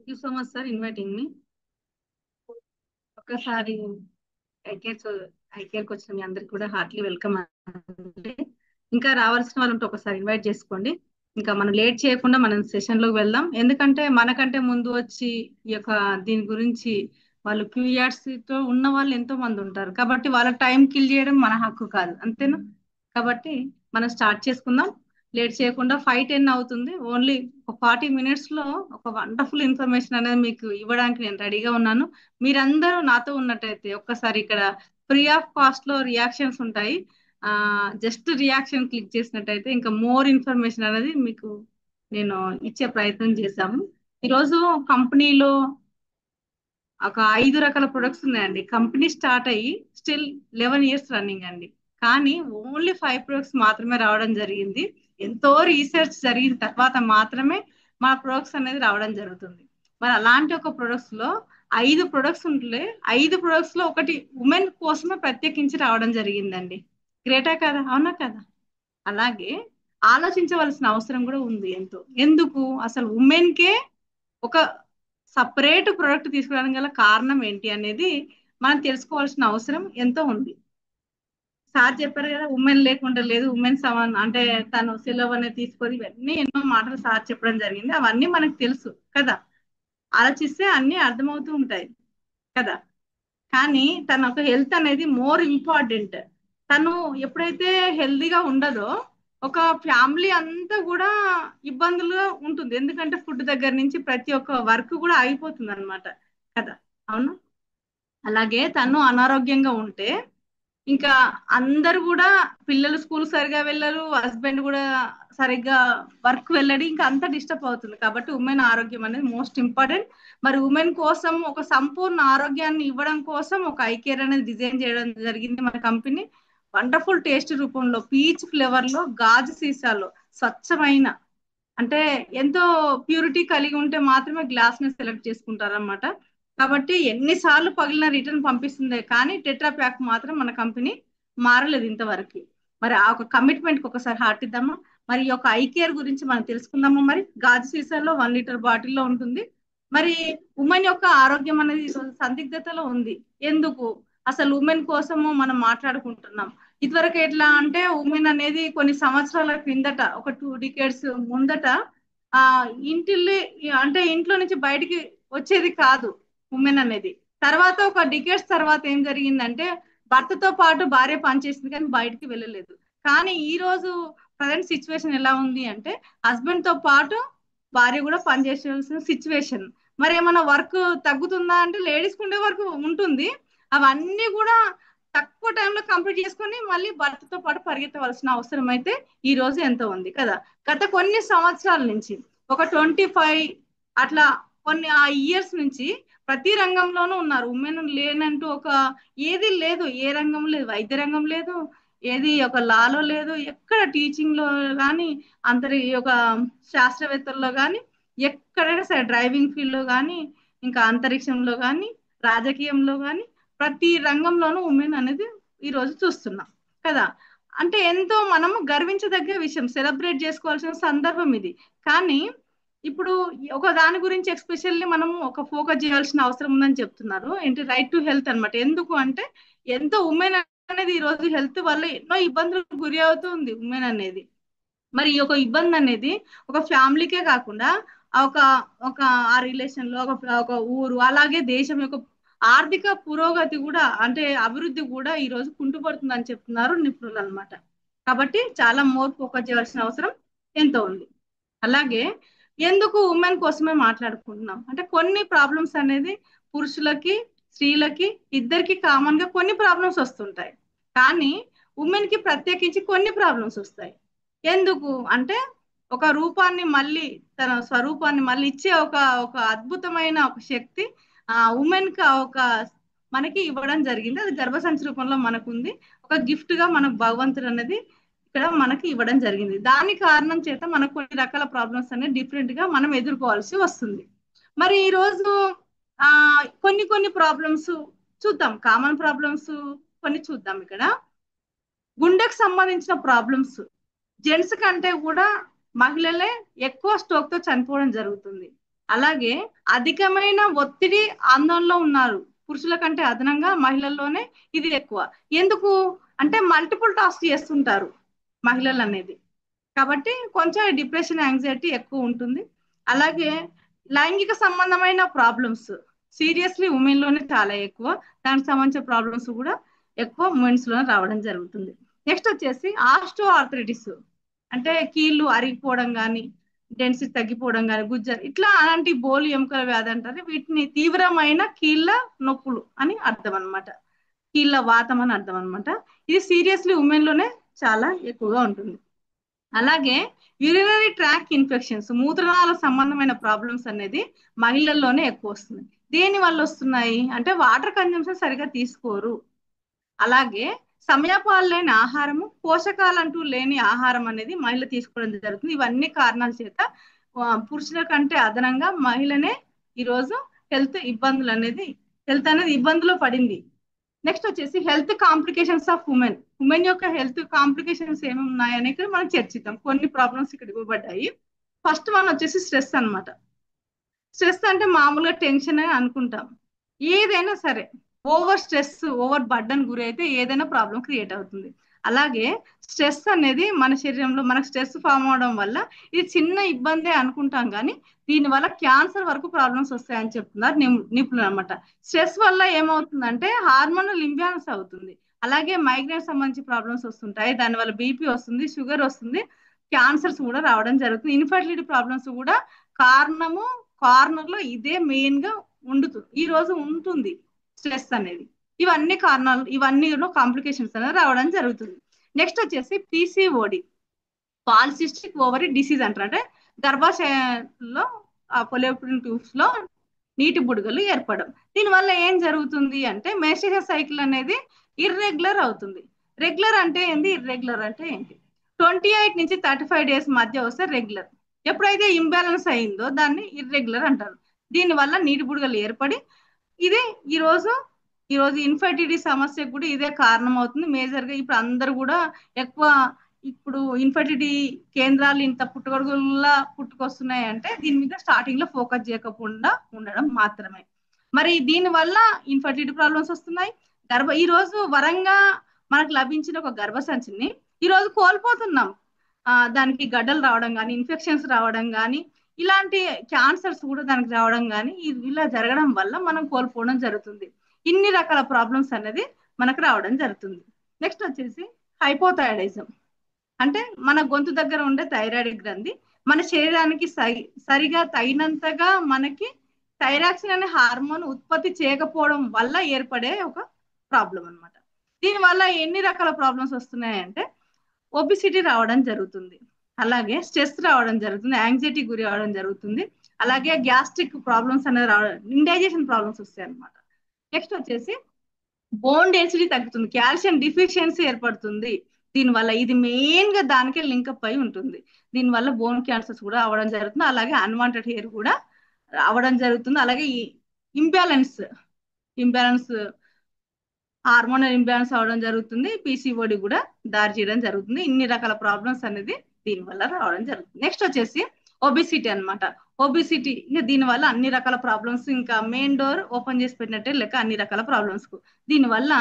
You so much sir inviting me. ఒక్కసారి eye care ఐకేర్కి వచ్చిన మీ అందరికి కూడా హార్ట్లీ వెల్కమ్ అండి. ఇంకా రావాల్సిన వాళ్ళు ఉంటే ఒకసారి ఇన్వైట్ చేసుకోండి. ఇంకా మనం లేట్ చేయకుండా మనం సెషన్ లోకి వెళ్దాం. ఎందుకంటే మనకంటే ముందు వచ్చి ఈ యొక్క దీని గురించి వాళ్ళు క్యూరియాసిటీతో ఉన్న వాళ్ళు ఎంతో మంది ఉంటారు. కాబట్టి వాళ్ళ టైం కిల్ చేయడం మన హక్కు కాదు, అంతేనా? కాబట్టి మనం స్టార్ట్ చేసుకుందాం. లేట్ చేయకుండా 5:10 అవుతుంది. ఓన్లీ ఒక 40 minutes లో ఒక వండర్ఫుల్ ఇన్ఫర్మేషన్ అనేది మీకు ఇవ్వడానికి నేను రెడీగా ఉన్నాను. మీరందరూ నాతో ఉన్నట్టయితే ఒక్కసారి ఇక్కడ ఫ్రీ ఆఫ్ కాస్ట్ లో రియాక్షన్స్ ఉంటాయి. జస్ట్ రియాక్షన్ క్లిక్ చేసినట్టయితే ఇంకా మోర్ ఇన్ఫర్మేషన్ అనేది మీకు నేను ఇచ్చే ప్రయత్నం చేశాము. ఈరోజు కంపెనీలో ఒక 5 రకాల ప్రొడక్ట్స్ ఉన్నాయండి. కంపెనీ స్టార్ట్ అయ్యి స్టిల్ 11 years రన్నింగ్ అండి. కానీ ఓన్లీ 5 ప్రొడక్ట్స్ మాత్రమే రావడం జరిగింది. ఎంతో రీసెర్చ్ జరిగిన తర్వాత మాత్రమే మా ప్రొడక్ట్స్ అనేది రావడం జరుగుతుంది. మరి అలాంటి ఒక ప్రొడక్ట్స్ లో 5 ప్రొడక్ట్స్ ఉంటే 5 ప్రొడక్ట్స్ లో ఒకటి ఉమెన్ కోసమే ప్రత్యేకించి రావడం జరిగిందండి. గ్రేటా కదా, అవునా కదా? అలాగే ఆలోచించవలసిన అవసరం కూడా ఉంది ఎంతో. ఎందుకు అసలు ఉమెన్ కే ఒక సపరేట్ ప్రొడక్ట్ తీసుకురావడం గల కారణం ఏంటి అనేది మనం తెలుసుకోవాల్సిన అవసరం ఎంతో ఉంది. సార్ చెప్పారు కదా, ఉమెన్ లేకుండా లేదు, ఉమెన్ సమాన్ అంటే తను సెలవు అనేది తీసుకొని ఇవన్నీ ఎన్నో మాటలు సార్ చెప్పడం జరిగింది. అవన్నీ మనకు తెలుసు కదా, ఆలోచిస్తే అన్ని అర్థమవుతూ ఉంటాయి కదా. కానీ తన ఒక హెల్త్ అనేది మోర్ ఇంపార్టెంట్. తను ఎప్పుడైతే హెల్దీగా ఉండదో ఒక ఫ్యామిలీ అంతా కూడా ఇబ్బందులుగా ఉంటుంది. ఎందుకంటే ఫుడ్ దగ్గర నుంచి ప్రతి ఒక్క వర్క్ కూడా అయిపోతుంది అనమాట కదా, అవును. అలాగే తను అనారోగ్యంగా ఉంటే ఇంకా అందరు కూడా పిల్లలు స్కూల్ సరిగా వెళ్ళరు, హస్బెండ్ కూడా సరిగ్గా వర్క్ వెళ్ళడి, ఇంకా అంతా డిస్టర్బ్ అవుతుంది. కాబట్టి ఉమెన్ ఆరోగ్యం అనేది మోస్ట్ ఇంపార్టెంట్. మరి ఉమెన్ కోసం ఒక సంపూర్ణ ఆరోగ్యాన్ని ఇవ్వడం కోసం ఒక ఐ కేర్ అనేది డిజైన్ చేయడం జరిగింది మన కంపెనీ. వండర్ఫుల్ టేస్ట్ రూపంలో పీచ్ ఫ్లేవర్ లో గాజు సీసాలో స్వచ్ఛమైన, అంటే ఎంతో ప్యూరిటీ కలిగి ఉంటే మాత్రమే గ్లాస్ ని సెలెక్ట్ చేసుకుంటారన్నమాట. కాబట్టి ఎన్నిసార్లు పగిలిన రిటర్న్ పంపిస్తుంది, కానీ టెట్రా ప్యాక్ మాత్రం మన కంపెనీ మారలేదు ఇంతవరకు. మరి ఆ ఒక కమిట్మెంట్ కి ఒకసారి హార్ట్ ఇద్దామా? మరి ఈ యొక్క ఐ కేర్ గురించి మనం తెలుసుకుందామా? మరి గాజు సీసాలో 1 లీటర్ బాటిల్లో ఉంటుంది. మరి ఉమెన్ యొక్క ఆరోగ్యం అనేది ఈరోజు సందిగ్ధతలో ఉంది. ఎందుకు? అసలు ఉమెన్ కోసము మనం మాట్లాడుకుంటున్నాం. ఇదివరకు ఎట్లా అంటే ఉమెన్ అనేది కొన్ని సంవత్సరాల క్రిందట ఒక 2 decades ముందట ఆ ఇంటిల్లి అంటే ఇంట్లో నుంచి బయటికి వచ్చేది కాదు ఉమెన్ అనేది. తర్వాత ఒక డికేట్స్ తర్వాత ఏం జరిగిందంటే భర్తతో పాటు భార్య పనిచేసింది కానీ బయటికి వెళ్ళలేదు. కానీ ఈ రోజు ప్రజెంట్ సిచ్యువేషన్ ఎలా ఉంది అంటే హస్బెండ్ తో పాటు భార్య కూడా పనిచేయాల్సిన సిచ్యువేషన్. మరి ఏమైనా వర్క్ తగ్గుతుందా అంటే లేడీస్ ఉండే వరకు ఉంటుంది. అవన్నీ కూడా తక్కువ టైంలో కంప్లీట్ చేసుకొని మళ్ళీ భర్తతో పాటు పరిగెత్తవలసిన అవసరం అయితే ఈ రోజు ఎంతో ఉంది కదా. గత కొన్ని సంవత్సరాల నుంచి ఒక 25 అట్లా కొన్ని ఆ ఇయర్స్ నుంచి ప్రతి రంగంలోనూ ఉన్నారు ఉమెన్. లేనంటూ ఒక ఏది లేదు, ఏ రంగం లేదు, వైద్య రంగం లేదు, ఏది ఒక లాలో లేదు, ఎక్కడ టీచింగ్ లో కానీ అంతరి ఒక శాస్త్రవేత్తల్లో కానీ ఎక్కడైనా సరే డ్రైవింగ్ ఫీల్డ్ లో కానీ ఇంకా అంతరిక్షంలో కానీ రాజకీయంలో కానీ ప్రతి రంగంలోనూ ఉమెన్ అనేది ఈ రోజు చూస్తున్నాం కదా. అంటే ఎంతో మనము గర్వించదగ్గ విషయం, సెలబ్రేట్ చేసుకోవాల్సిన సందర్భం ఇది. కానీ ఇప్పుడు ఒక దాని గురించి ఎక్స్పెషల్లీ మనము ఒక ఫోకస్ చేయాల్సిన అవసరం ఉందని చెప్తున్నారు. ఏంటి? రైట్ టు హెల్త్ అన్నమాట. ఎందుకు అంటే ఎంతో ఉమెన్ అనేది ఈ రోజు హెల్త్ వల్ల ఎన్నో ఇబ్బందులకు గురి అవుతుంది ఉమెన్ అనేది. మరి ఈ యొక్క ఇబ్బంది అనేది ఒక ఫ్యామిలీకే కాకుండా ఒక ఒక ఆ రిలేషన్ లో ఒక ఊరు అలాగే దేశం యొక్క ఆర్థిక పురోగతి కూడా అంటే అభివృద్ధి కూడా ఈ రోజు కుంటుపడుతుందని చెప్తున్నారు నిపుణులు అన్నమాట. కాబట్టి చాలా మోర్ ఫోకస్ చేయాల్సిన అవసరం ఎంతో ఉంది. అలాగే ఎందుకు ఉమెన్ కోసమే మాట్లాడుకుంటున్నాం అంటే కొన్ని ప్రాబ్లమ్స్ అనేది పురుషులకి స్త్రీలకి ఇద్దరికి కామన్ గా కొన్ని ప్రాబ్లమ్స్ వస్తుంటాయి. కానీ ఉమెన్ కి ప్రత్యేకించి కొన్ని ప్రాబ్లమ్స్ వస్తాయి. ఎందుకు అంటే ఒక రూపాన్ని మళ్ళీ తన స్వరూపాన్ని మళ్ళీ ఇచ్చే ఒక ఒక అద్భుతమైన ఒక శక్తి ఆ ఉమెన్ కి ఒక మనకి ఇవ్వడం జరిగింది. అది గర్భసంచి రూపంలో మనకు ఉంది. ఒక గిఫ్ట్ గా మనకు భగవంతుడు అనేది ఇక్కడ మనకి ఇవ్వడం జరిగింది. దాని కారణం చేత మనకు కొన్ని రకాల ప్రాబ్లమ్స్ అనేది డిఫరెంట్ గా మనం ఎదుర్కోవాల్సి వస్తుంది. మరి ఈ రోజు ఆ కొన్ని కొన్ని ప్రాబ్లమ్స్ చూద్దాం, కామన్ ప్రాబ్లమ్స్ కొన్ని చూద్దాం. ఇక్కడ గుండెకు సంబంధించిన ప్రాబ్లమ్స్ జెంట్స్ కంటే కూడా మహిళలే ఎక్కువ స్ట్రోక్ తో చనిపోవడం జరుగుతుంది. అలాగే అధికమైన ఒత్తిడి ఆందోళనలో ఉన్నారు. పురుషుల కంటే అదనంగా మహిళల్లోనే ఇది ఎక్కువ. ఎందుకు అంటే మల్టిపుల్ టాస్క్ చేస్తుంటారు మహిళలు అనేది. కాబట్టి కొంచెం డిప్రెషన్ యాంగ్జైటీ ఎక్కువ ఉంటుంది. అలాగే లైంగిక సంబంధమైన ప్రాబ్లమ్స్ సీరియస్లీ ఉమెన్ లోనే చాలా ఎక్కువ. దానికి సంబంధించిన ప్రాబ్లమ్స్ కూడా ఎక్కువ ఉమెన్స్ లోనే రావడం జరుగుతుంది. నెక్స్ట్ వచ్చేసి ఆస్టో ఆర్థరైటిస్, అంటే కీళ్ళు అరిగిపోవడం కానీ, డెన్సిటీ తగ్గిపోవడం కానీ, గుజ్జర్ ఇట్లా అలాంటి బోలు ఎముకల వ్యాధి అంటారు. వీటిని తీవ్రమైన కీళ్ళ నొప్పులు అని అర్థం అనమాట. కీళ్ళ వాతం అని అర్థం అనమాట. ఇది సీరియస్లీ ఉమెన్ లోనే చాలా ఎక్కువగా ఉంటుంది. అలాగే యూరినరీ ట్రాక్ ఇన్ఫెక్షన్స్, మూత్రనాళ సంబంధమైన ప్రాబ్లమ్స్ అనేది మహిళల్లోనే ఎక్కువ వస్తుంది. దేని వల్ల వస్తున్నాయి అంటే వాటర్ కన్జంప్షన్ సరిగా తీసుకోరు. అలాగే సమయపాలు లేని ఆహారము, పోషకాలంటూ లేని ఆహారం అనేది మహిళ తీసుకోవడం జరుగుతుంది. ఇవన్నీ కారణాల చేత పురుషుల కంటే అదనంగా మహిళనే ఈరోజు హెల్త్ అనేది ఇబ్బందులో పడింది. నెక్స్ట్ వచ్చేసి health complications of women. Women యొక్క హెల్త్ కాంప్లికేషన్స్ ఏమి ఉన్నాయని ఇక్కడ మనం చర్చిద్దాం. కొన్ని ప్రాబ్లమ్స్ ఇక్కడ ఇవ్వబడ్డాయి. ఫస్ట్ వన్ వచ్చేసి స్ట్రెస్ అన్నమాట. స్ట్రెస్ అంటే మామూలుగా టెన్షన్ అని అనుకుంటాం. ఏదైనా సరే ఓవర్ స్ట్రెస్, ఓవర్ బర్డన్ గురి అయితే ఏదైనా ప్రాబ్లం క్రియేట్ అవుతుంది. అలాగే స్ట్రెస్ అనేది మన శరీరంలో మనకు స్ట్రెస్ ఫామ్ అవడం వల్ల ఇది చిన్న ఇబ్బందే అనుకుంటాం, కానీ దీనివల్ల క్యాన్సర్ వరకు ప్రాబ్లమ్స్ వస్తాయని చెప్తున్నారు నిపుణులు అనమాట. స్ట్రెస్ వల్ల ఏమవుతుందంటే హార్మోనల్ ఇంబ్యాలెన్స్ అవుతుంది. అలాగే మైగ్రేన్ సంబంధించి ప్రాబ్లమ్స్ వస్తుంటాయి. దానివల్ల బీపీ వస్తుంది, షుగర్ వస్తుంది, క్యాన్సర్స్ కూడా రావడం జరుగుతుంది. ఇన్ఫర్టిలిటీ ప్రాబ్లమ్స్ కూడా కారణము కార్నర్ లో ఇదే మెయిన్ గా ఈ రోజు ఉంటుంది స్ట్రెస్ అనేది. ఇవన్నీ కారణాలు, ఇవన్నీ కాంప్లికేషన్స్ అనేది రావడం జరుగుతుంది. నెక్స్ట్ వచ్చేసి పీసీఓడి, పాలిసిస్టిక్ ఓవరీ డిసీజ్ అంటారు. అంటే గర్భాశయంలో ఫాలోపియన్ ట్యూబ్స్ లో నీటి బుడగలు ఏర్పడడం. దీనివల్ల ఏం జరుగుతుంది అంటే మెన్స్ట్రుయేషన్ సైకిల్ అనేది ఇర్రెగ్యులర్ అవుతుంది. రెగ్యులర్ అంటే ఏంటి, ఇర్రెగ్యులర్ అంటే ఏంటి? 28 నుంచి 35 డేస్ మధ్య వస్తే రెగ్యులర్. ఎప్పుడైతే ఇంబ్యాలెన్స్ అయిందో దాన్ని ఇర్రెగ్యులర్ అంటారు. దీనివల్ల నీటి బుడగలు ఏర్పడి ఇది ఈరోజు ఇన్ఫర్టిలిటీ సమస్యకు కూడా ఇదే కారణం అవుతుంది మేజర్ గా. ఇప్పుడు అందరు కూడా ఎక్కువ ఇప్పుడు ఇన్ఫర్టిలిటీ కేంద్రాలు ఇంత పుట్టుకొడుగుల్లా పుట్టుకొస్తున్నాయి అంటే దీని మీద స్టార్టింగ్ లో ఫోకస్ చేయకుండా ఉండడం మాత్రమే. మరి దీని వల్ల ఇన్ఫర్టిలిటీ ప్రాబ్లమ్స్ వస్తున్నాయి. ఈ రోజు వరంగా మనకు లభించిన ఒక గర్భసంచిని ఈ రోజు కోల్పోతున్నాం. దానికి గడ్డలు రావడం కానీ, ఇన్ఫెక్షన్స్ రావడం కానీ, ఇలాంటి క్యాన్సర్స్ కూడా దానికి రావడం కానీ ఇలా జరగడం వల్ల మనం కోల్పోవడం జరుగుతుంది. ఇన్ని రకాల ప్రాబ్లమ్స్ అనేది మనకు రావడం జరుగుతుంది. నెక్స్ట్ వచ్చేసి హైపోథైరాయిడిజం, అంటే మన గొంతు దగ్గర ఉండే థైరాయిడ్ గ్రంథి మన శరీరానికి సరిగా తగినంతగా మనకి థైరాక్సిన్ అనే హార్మోన్ ఉత్పత్తి చేయకపోవడం వల్ల ఏర్పడే ఒక ప్రాబ్లం అనమాట. దీనివల్ల ఎన్ని రకాల ప్రాబ్లమ్స్ వస్తున్నాయంటే ఒబిసిటీ రావడం జరుగుతుంది, అలాగే స్ట్రెస్ రావడం జరుగుతుంది, యాంగ్జైటీ గురి అవడం జరుగుతుంది, అలాగే గ్యాస్ట్రిక్ ప్రాబ్లమ్స్ అనేది రావడం, ఇండైజెషన్ ప్రాబ్లమ్స్ వస్తాయి అనమాట. నెక్స్ట్ వచ్చేసి బోన్ డెన్సిటీ తగ్గుతుంది, కాల్షియం డిఫిషియన్సీ ఏర్పడుతుంది. దీనివల్ల ఇది మెయిన్ గా దానికే లింకప్ అయి ఉంటుంది. దీనివల్ల బోన్ క్యాన్సర్స్ కూడా అవడం జరుగుతుంది, అలాగే అన్వాంటెడ్ హెయిర్ కూడా అవడం జరుగుతుంది. అలాగే ఇంబ్యాలెన్స్ హార్మోనల్ ఇంబ్యాలెన్స్ అవడం జరుగుతుంది, పీసీఓడి కూడా దారి చేయడం జరుగుతుంది. ఇన్ని రకాల ప్రాబ్లమ్స్ అనేది దీనివల్ల రావడం జరుగుతుంది. నెక్స్ట్ వచ్చేసి ఒబిసిటీ అనమాట. ఒబిసిటీ ఇంకా దీనివల్ల అన్ని రకాల ప్రాబ్లమ్స్, ఇంకా మెయిన్ డోర్ ఓపెన్ చేసి పెట్టినట్టే లెక్క అన్ని రకాల ప్రాబ్లమ్స్ కు. దీనివల్ల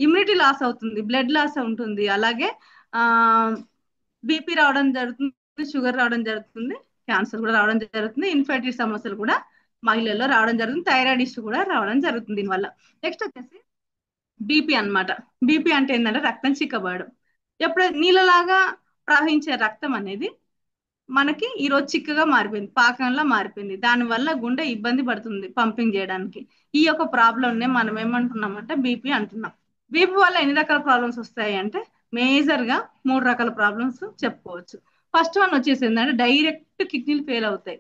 ఇమ్యూనిటీ లాస్ అవుతుంది, బ్లడ్ లాస్ ఉంటుంది, అలాగే బీపీ రావడం జరుగుతుంది, షుగర్ రావడం జరుగుతుంది, క్యాన్సర్ కూడా రావడం జరుగుతుంది, ఇన్ఫర్టిలిటీ సమస్యలు కూడా మహిళల్లో రావడం జరుగుతుంది, థైరాయిడ్ ఇష్యూ కూడా రావడం జరుగుతుంది దీనివల్ల. నెక్స్ట్ వచ్చేసి బీపీ అన్నమాట. బీపీ అంటే ఏంటంటే రక్తం చిక్కబడడం. ఎప్పుడైతే నీళ్ళలాగా ప్రవహించే రక్తం అనేది మనకి ఈరోజు చిక్కగా మారిపోయింది, పాకంలా మారిపోయింది. దానివల్ల గుండె ఇబ్బంది పడుతుంది పంపింగ్ చేయడానికి. ఈ యొక్క ప్రాబ్లంనే మనం ఏమంటున్నామంటే బీపీ అంటున్నాం. బీపీ వల్ల ఎన్ని రకాల ప్రాబ్లమ్స్ వస్తాయి అంటే మేజర్ గా 3 రకాల ప్రాబ్లమ్స్ చెప్పుకోవచ్చు. ఫస్ట్ వన్ వచ్చేసి ఏంటంటే డైరెక్ట్ కిడ్నీలు ఫెయిల్ అవుతాయి.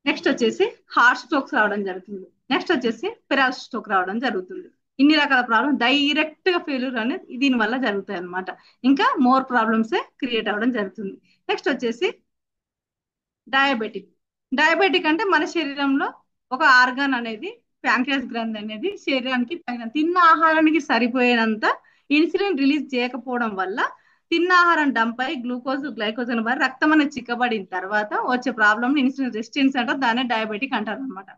నెక్స్ట్ వచ్చేసి హార్ట్ స్ట్రోక్స్ రావడం జరుగుతుంది. నెక్స్ట్ వచ్చేసి పెరాలసిస్ స్ట్రోక్ రావడం జరుగుతుంది. ఇన్ని రకాల ప్రాబ్లమ్ డైరెక్ట్ గా ఫెయిల్యూర్ అనేది దీని వల్ల జరుగుతాయి అనమాట. ఇంకా మోర్ ప్రాబ్లమ్స్ క్రియేట్ అవ్వడం జరుగుతుంది. నెక్స్ట్ వచ్చేసి డయాబెటిక్ అంటే మన శరీరంలో ఒక ఆర్గాన్ అనేది, ప్యాంక్రియాస్ గ్రంథి అనేది శరీరానికి తిన్న ఆహారానికి సరిపోయేంత ఇన్సులిన్ రిలీజ్ చేయకపోవడం వల్ల తిన్న ఆహారం డంప్ అయి గ్లూకోజ్ గ్లైకోజన్ బారి రక్తం అనేది చిక్కబడిన తర్వాత వచ్చే ప్రాబ్లమ్ ఇన్సులిన్ రెసిస్టెన్స్ అంటారు, దాన్ని డయాబెటిక్ అంటారు అనమాట.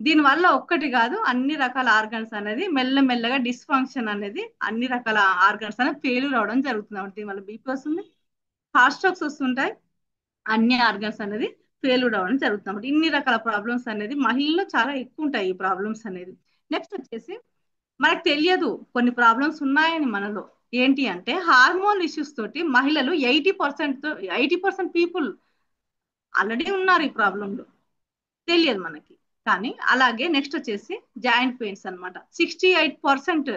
దీని వల్ల ఒక్కటి కాదు, అన్ని రకాల ఆర్గన్స్ అనేది మెల్లమెల్లగా డిస్ఫంక్షన్ అనేది అన్ని రకాల ఆర్గన్స్ అనేది ఫెయిల్యూర్ అవడం జరుగుతుంది అన్నమాట. దీని వల్ల బీపీ వస్తుంది, హార్ట్ స్ట్రోక్స్ వస్తుంటాయి, అన్ని ఆర్గన్స్ అనేది ఫెయిల్యూర్ అవ్వడం జరుగుతుంది అన్నమాట. ఇన్ని రకాల ప్రాబ్లమ్స్ అనేది మహిళల్లో చాలా ఎక్కువ ఉంటాయి ఈ ప్రాబ్లమ్స్ అనేది. నెక్స్ట్ వచ్చేసి మనకు తెలియదు కొన్ని ప్రాబ్లమ్స్ ఉన్నాయని మనలో. ఏంటి అంటే హార్మోన్ ఇష్యూస్ తోటి మహిళలు 80% పీపుల్ ఆల్రెడీ ఉన్నారు ఈ ప్రాబ్లంలో, తెలియదు మనకి. కానీ అలాగే నెక్స్ట్ వచ్చేసి జాయింట్ పెయిన్స్ అన్నమాట. 68%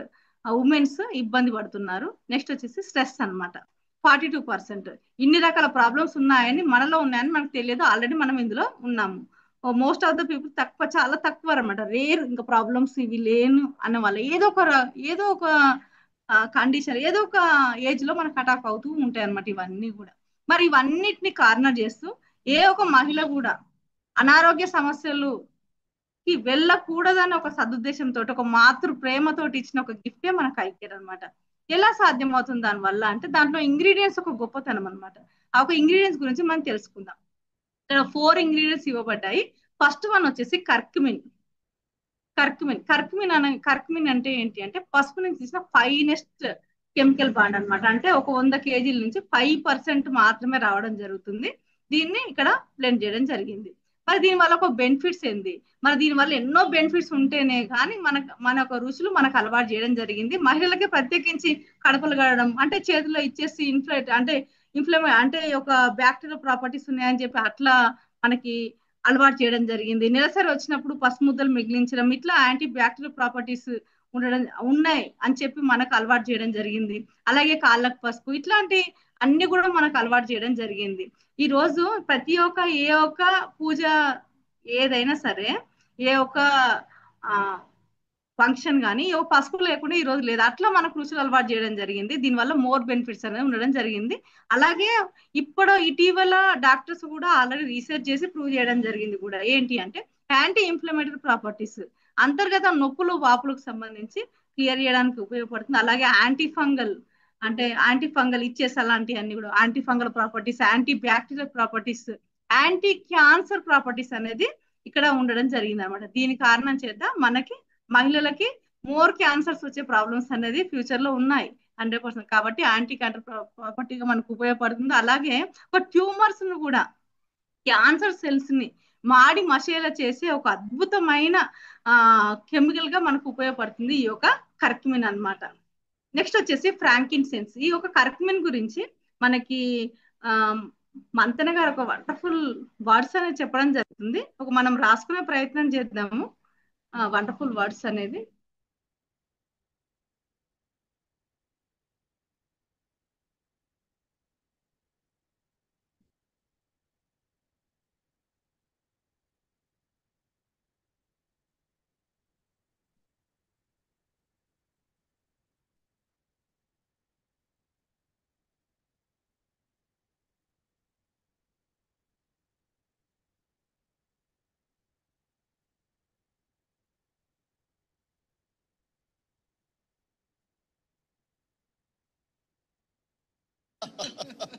ఉమెన్స్ ఇబ్బంది పడుతున్నారు. నెక్స్ట్ వచ్చేసి స్ట్రెస్ అన్నమాట, 42%. ఇన్ని రకాల ప్రాబ్లమ్స్ ఉన్నాయని మనలో ఉన్నాయని మనకు తెలియదు, ఆల్రెడీ మనం ఇందులో ఉన్నాము. మోస్ట్ ఆఫ్ ద పీపుల్ తక్కువ, చాలా తక్కువ అనమాట, రేర్ ఇంకా ప్రాబ్లమ్స్ ఇవి లేను అన్న వాళ్ళ ఏదో ఒక కండిషన్, ఏదో ఒక ఏజ్ లో మనకు అటాక్ అవుతూ ఉంటాయి అనమాట ఇవన్నీ కూడా. మరి ఇవన్నిటిని కార్నర్ చేస్తూ ఏ ఒక మహిళ కూడా అనారోగ్య సమస్యలు కి వెళ్ళకూడదని ఒక సదుద్దేశంతో, ఒక మాతృ ప్రేమతోటి ఇచ్చిన ఒక గిఫ్టే మనకు ఐ కేర్ అనమాట. ఎలా సాధ్యం అవుతుంది దాని వల్ల అంటే దాంట్లో ఇంగ్రీడియంట్స్ ఒక గొప్పతనం అనమాట. ఆ ఒక ఇంగ్రీడియంట్స్ గురించి మనం తెలుసుకుందాం. ఇక్కడ 4 ఇంగ్రీడియంట్స్ ఇవ్వబడ్డాయి. ఫస్ట్ వన్ వచ్చేసి కర్క్యూమిన్. కర్క్యూమిన్ అంటే ఏంటి అంటే పసుపు నుంచి తీసిన ఫైనెస్ట్ కెమికల్ బాండ్ అనమాట. అంటే ఒక 100 కేజీల నుంచి 5% మాత్రమే రావడం జరుగుతుంది. దీన్ని ఇక్కడ బ్లెండ్ చేయడం జరిగింది. మరి దీని వల్ల ఒక బెనిఫిట్స్ ఏంది? మరి దీని వల్ల ఎన్నో బెనిఫిట్స్ ఉంటేనే కానీ మన ఒక రుచులు మనకు అలవాటు చేయడం జరిగింది. మహిళలకి ప్రత్యేకించి కడుపులు గడడం అంటే చేతిలో ఇచ్చేసి అంటే ఒక బ్యాక్టీరియల్ ప్రాపర్టీస్ ఉన్నాయని చెప్పి అట్లా మనకి అలవాటు చేయడం జరిగింది. నెలసరి వచ్చినప్పుడు పసుముద్దలు మిగిలించడం, ఇట్లా యాంటీ బ్యాక్టీరియల్ ప్రాపర్టీస్ ఉన్నాయి అని చెప్పి మనకు అలవాటు చేయడం జరిగింది. అలాగే కాళ్ళకు పసుపు, ఇట్లాంటి అన్ని కూడా మనకు అలవాటు చేయడం జరిగింది. ఈ రోజు ప్రతి ఒక్క ఏ ఒక్క పూజ ఏదైనా సరే, ఏ ఒక్క ఆ ఫంక్షన్ కానీ ఏ పసుపు లేకుండా ఈ రోజు లేదు. అట్లా మనకు రుచులు అలవాటు చేయడం జరిగింది. దీనివల్ల మోర్ బెనిఫిట్స్ అనేది ఉండడం జరిగింది. అలాగే ఇప్పుడు ఇటీవల డాక్టర్స్ కూడా ఆల్రెడీ రీసెర్చ్ చేసి ప్రూవ్ చేయడం జరిగింది కూడా. ఏంటి అంటే యాంటీ ఇన్ఫ్లమేటరీ ప్రాపర్టీస్, అంతర్గత నొప్పులు వాపులకు సంబంధించి క్లియర్ చేయడానికి ఉపయోగపడుతుంది. అలాగే యాంటీ ఫంగల్ ఇచ్చేసి అలాంటి అన్ని కూడా anti fungal properties, anti bacterial properties, anti cancer properties అనేది ఇక్కడ ఉండడం జరిగింది అనమాట. దీని కారణం చేత మనకి మహిళలకి మోర్ క్యాన్సర్స్ వచ్చే ప్రాబ్లమ్స్ అనేది ఫ్యూచర్ లో ఉన్నాయి 100%. కాబట్టి యాంటీ క్యాన్సర్ ప్రాపర్టీగా మనకు ఉపయోగపడుతుంది. అలాగే ఒక ట్యూమర్స్ ను కూడా, క్యాన్సర్ సెల్స్ ని మాడి మసేలా చేసే ఒక అద్భుతమైన కెమికల్ గా మనకు ఉపయోగపడుతుంది ఈ యొక్క కర్క్యూమిన్ అన్నమాట. నెక్స్ట్ వచ్చేసి ఫ్రాంకిన్సెన్స్. ఈ యొక్క కర్క్యూమిన్ గురించి మనకి మంతెన గారు ఒక వండర్ఫుల్ వర్డ్స్ అనేది చెప్పడం జరుగుతుంది. మనం రాసుకునే ప్రయత్నం చేద్దాము వండర్ఫుల్ వర్డ్స్ అనేది.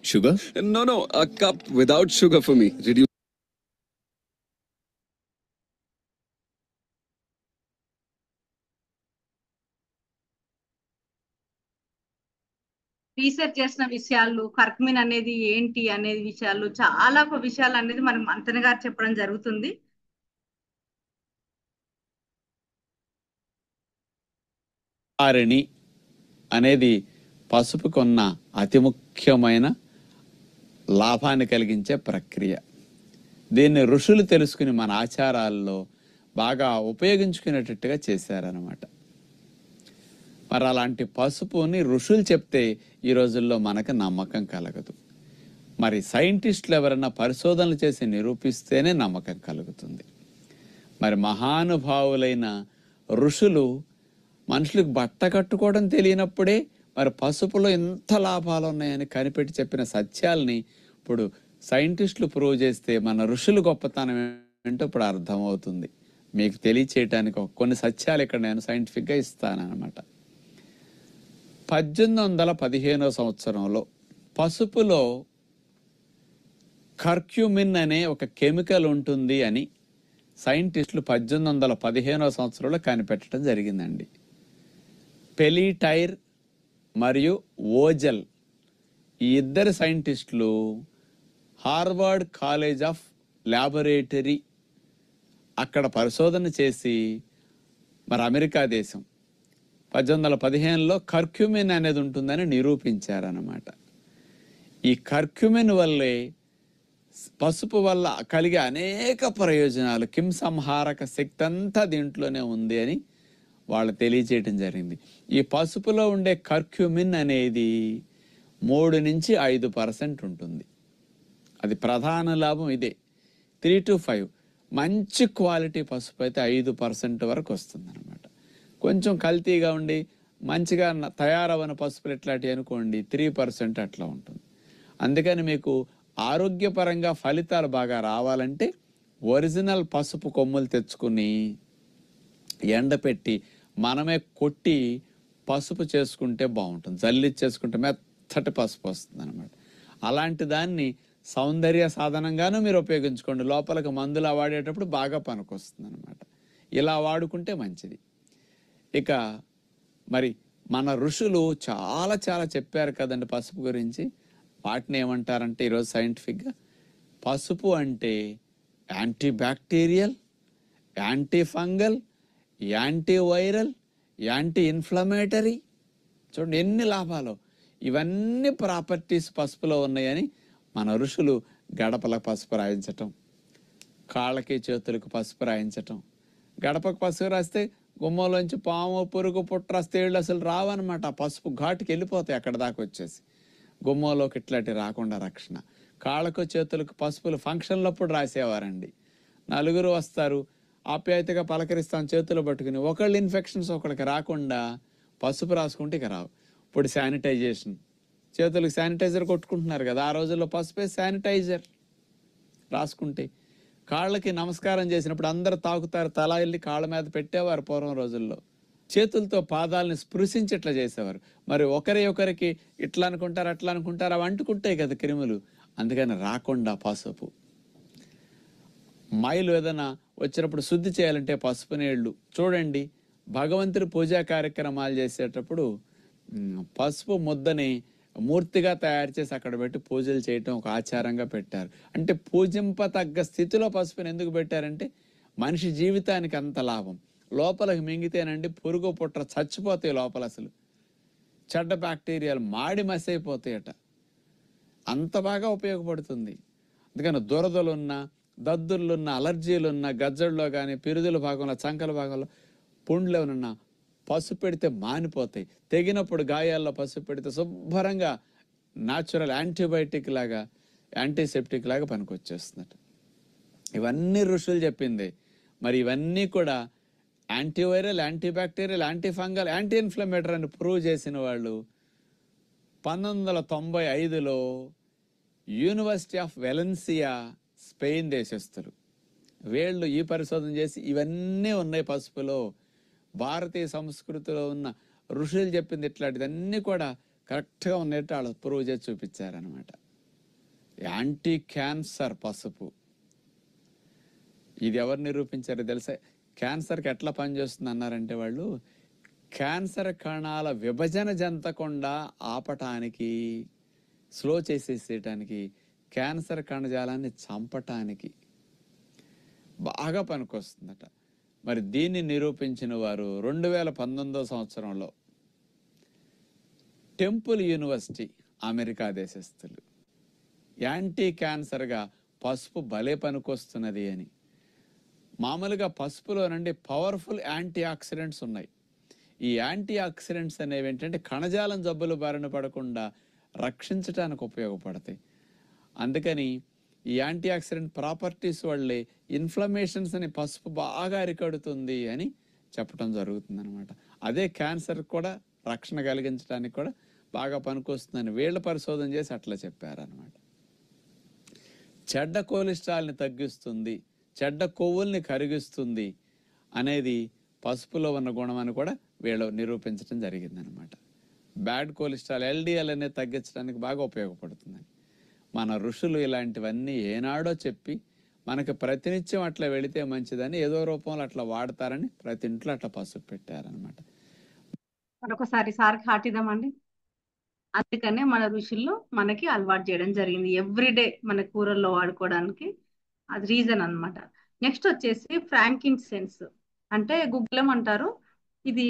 Sugar? No, a cup without sugar for me. Reduce. Research చేసిన విషయాలు, కర్క్యూమిన్ అనేది ఏంటి అనేది విషయాలు, చాలా విషయాలు అనేది మనకు మంతెన గారు చెప్పడం జరుగుతుంది. కారిణి అనేది పసుపుకున్న అతి ముఖ్యమైన లాభాన్ని కలిగించే ప్రక్రియ. దీన్ని ఋషులు తెలుసుకుని మన ఆచారాల్లో బాగా ఉపయోగించుకునేటట్టుగా చేశారనమాట. మరి అలాంటి పసుపుని ఋషులు చెప్తే ఈ రోజుల్లో మనకు నమ్మకం కలగదు. మరి సైంటిస్టులు ఎవరైనా పరిశోధనలు చేసి నిరూపిస్తేనే నమ్మకం కలుగుతుంది. మరి మహానుభావులైన ఋషులు మనుషులకు బట్ట కట్టుకోవడం తెలియనప్పుడే మరి పసుపులో ఎంత లాభాలు ఉన్నాయని కనిపెట్టి చెప్పిన సత్యాల్ని ఇప్పుడు సైంటిస్టులు ప్రూవ్ చేస్తే మన ఋషులు గొప్పతనం ఏంటో ఇప్పుడు అర్థమవుతుంది. మీకు తెలియచేయటానికి కొన్ని సత్యాలు ఇక్కడ నేను సైంటిఫిక్గా ఇస్తానన్నమాట. 1815 సంవత్సరంలో పసుపులో కర్క్యూమిన్ అనే ఒక కెమికల్ ఉంటుంది అని సైంటిస్టులు 1815వ సంవత్సరంలో కనిపెట్టడం జరిగిందండి. పెలిటైర్ మరియు ఓజల్ ఈ ఇద్దరు సైంటిస్టులు హార్వర్డ్ కాలేజ్ ఆఫ్ ల్యాబొరేటరీ అక్కడ పరిశోధన చేసి మరి అమెరికా దేశం 1815లో కర్క్యూమిన్ అనేది ఉంటుందని నిరూపించారన్నమాట. ఈ కర్క్యూమిన్ వల్లే పసుపు వల్ల కలిగే అనేక ప్రయోజనాలు, కింసంహారక శక్తి అంతా దీంట్లోనే ఉంది అని వాళ్ళు తెలియజేయటం జరిగింది. ఈ పసుపులో ఉండే కర్క్యూమిన్ అనేది 3 నుంచి 5% ఉంటుంది. అది ప్రధాన లాభం ఇదే. 3 to 5 మంచి క్వాలిటీ పసుపు అయితే 5% వరకు వస్తుంది అనమాట. కొంచెం కల్తీగా ఉండి మంచిగా తయారవని పసుపులు ఎట్లాంటివి అనుకోండి 3% అట్లా ఉంటుంది. అందుకని మీకు ఆరోగ్యపరంగా ఫలితాలు బాగా రావాలంటే ఒరిజినల్ పసుపు కొమ్ములు తెచ్చుకుని ఎండపెట్టి మనమే కొట్టి పసుపు చేసుకుంటే బాగుంటుంది. జల్లిచ్చేసుకుంటే మెత్తటి పసుపు వస్తుంది అనమాట. అలాంటి దాన్ని సౌందర్య సాధనంగానూ మీరు ఉపయోగించుకోండి. లోపలికి మందులా వాడేటప్పుడు బాగా పనికొస్తుంది అనమాట. ఇలా వాడుకుంటే మంచిది. ఇక మరి మన ఋషులు చాలా చాలా చెప్పారు కదండి పసుపు గురించి. వాటిని ఏమంటారంటే ఈరోజు సైంటిఫిక్గా పసుపు అంటే anti bacterial, anti fungal, anti viral, anti inflammatory. చూడండి ఎన్ని లాభాలు. ఇవన్నీ ప్రాపర్టీస్ పసుపులో ఉన్నాయని మన ఋషులు గడపలకు పసుపు రాయించటం, కాళ్ళకి చేతులకు పసుపు రాయించటం. గడపకు పసుపు రాస్తే గుమ్మంలోంచి పాము, పురుగు, పుట్ర, తేళ్ళు అసలు రావన్నమాట. పసుపు ఘాటుకి వెళ్ళిపోతాయి అక్కడ దాకా వచ్చేసి. గుమ్మంలోకి ఇట్లాంటి రాకుండా రక్షణ. కాళ్ళకు చేతులకు పసుపులు ఫంక్షన్లప్పుడు రాసేవారండి. నలుగురు వస్తారు, ఆప్యాయతగా పలకరిస్తాం చేతులు పట్టుకుని. ఒకళ్ళు ఇన్ఫెక్షన్స్ ఒకళ్ళకి రాకుండా పసుపు రాసుకుంటే ఇక రావు. ఇప్పుడు శానిటైజేషన్, చేతులకు శానిటైజర్ కొట్టుకుంటున్నారు కదా, ఆ రోజుల్లో పసుపే శానిటైజర్ రాసుకుంటే. కాళ్ళకి నమస్కారం చేసినప్పుడు అందరు తాకుతారు, తల వెళ్ళి కాళ్ళ మీద పెట్టేవారు పూర్వం రోజుల్లో. చేతులతో పాదాలని స్పృశించి ఇట్లా చేసేవారు. మరి ఒకరికి ఇట్లా అనుకుంటారు అట్లా అనుకుంటారు, అవి అంటుకుంటాయి కదా క్రిములు. అందుకని రాకుండా పసుపు. మైలు ఏదైనా వచ్చినప్పుడు శుద్ధి చేయాలంటే పసుపు నీళ్లు. చూడండి భగవంతుడి పూజా కార్యక్రమాలు చేసేటప్పుడు పసుపు ముద్దని మూర్తిగా తయారు చేసి అక్కడ పెట్టి పూజలు చేయటం ఒక ఆచారంగా పెట్టారు. అంటే పూజింపతగ్గ స్థితిలో పసుపుని ఎందుకు పెట్టారంటే మనిషి జీవితానికి అంత లాభం. లోపలికి మింగితేనండి పురుగు పుట్ర చచ్చిపోతాయి లోపల, అసలు చెడ్డ బ్యాక్టీరియాలు మాడి మసైపోతాయట. అంత బాగా ఉపయోగపడుతుంది. అందుకని దురదలున్నా, దద్దుర్లున్నా, అలర్జీలున్నా, గజ్జల్లో కానీ, పిరుదుల భాగంలో, చంకల భాగంలో పుండ్లు ఏమన్నా పసుపు పెడితే మానిపోతాయి. తెగినప్పుడు గాయాల్లో పసుపు పెడితే శుభ్రంగా న్యాచురల్ యాంటీబయాటిక్ లాగా, యాంటీసెప్టిక్ లాగా పనికొచ్చేస్తుందట. ఇవన్నీ ఋషులు చెప్పింది. మరి ఇవన్నీ కూడా antiviral, antibacterial, anti fungal, anti inflammatory అని ప్రూవ్ చేసిన వాళ్ళు 1995లో యూనివర్సిటీ ఆఫ్ వెలెన్సియా, స్పెయిన్ దేశస్తులు వీళ్ళు ఈ పరిశోధన చేసి ఇవన్నీ ఉన్నాయి పసుపులో. భారతీయ సంస్కృతిలో ఉన్న ఋషులు చెప్పింది ఇట్లాంటివన్నీ కూడా కరెక్ట్గా ఉన్నట్టు వాళ్ళు ప్రూవ్ చేసి చూపించారనమాట. యాంటీ క్యాన్సర్ పసుపు. ఇది ఎవరు నిరూపించారో తెలుసా? క్యాన్సర్కి ఎట్లా పనిచేస్తుంది అన్నారంటే వాళ్ళు క్యాన్సర్ కణాల విభజన చెందకుండా ఆపటానికి, స్లో చేసేసేయటానికి, క్యాన్సర్ కణజాలాన్ని చంపటానికి బాగా పనికొస్తుందట. మరి దీన్ని నిరూపించిన వారు 2019 సంవత్సరంలో టెంపుల్ యూనివర్సిటీ, అమెరికా దేశస్తులు. యాంటీ క్యాన్సర్గా పసుపు భలే పనికొస్తున్నది అని. మామూలుగా పసుపులో నుండి పవర్ఫుల్ యాంటీ ఆక్సిడెంట్స్ ఉన్నాయి. ఈ యాంటీ ఆక్సిడెంట్స్ అనేవి ఏంటంటే కణజాలం జబ్బులు బారిన పడకుండా రక్షించడానికి ఉపయోగపడతాయి. అందుకని ఈ యాంటీ ఆక్సిడెంట్ ప్రాపర్టీస్ వల్లే ఇన్ఫ్లమేషన్స్ అని పసుపు బాగా అరికడుతుంది అని చెప్పడం జరుగుతుంది అనమాట. అదే క్యాన్సర్ కూడా రక్షణ కలిగించడానికి కూడా బాగా పనికొస్తుందని వీళ్ళ పరిశోధన చేసి అట్లా చెప్పారనమాట. చెడ్డ కొలెస్ట్రాల్ని తగ్గిస్తుంది, చెడ్డ కొవ్వుల్ని కరిగిస్తుంది అనేది పసుపులో ఉన్న గుణం అని కూడా వీళ్ళు నిరూపించడం జరిగిందనమాట. బ్యాడ్ కొలెస్ట్రాల్ ఎల్డిఎల్ అనేది తగ్గించడానికి బాగా ఉపయోగపడుతుంది. మన ఋషులు ఇలాంటివన్నీ ఏనాడో చెప్పి మనకి ప్రతినిత్యం అట్లా వెళితే మంచిదని ఏదో రూపంలో అట్లా వాడతారని ప్రతి ఇంట్లో అట్లా పసుపు పెట్టారనమాట. మరొకసారి సార్కి హాటిద్దామండి. అందుకనే మన ఋషులు మనకి అలవాటు చేయడం జరిగింది ఎవ్రీడే మన కూరల్లో వాడుకోవడానికి. అది రీజన్ అన్నమాట. నెక్స్ట్ వచ్చేసి ఫ్రాంకిన్సెన్స్ అంటే గుగ్గిలం అంటారు. ఇది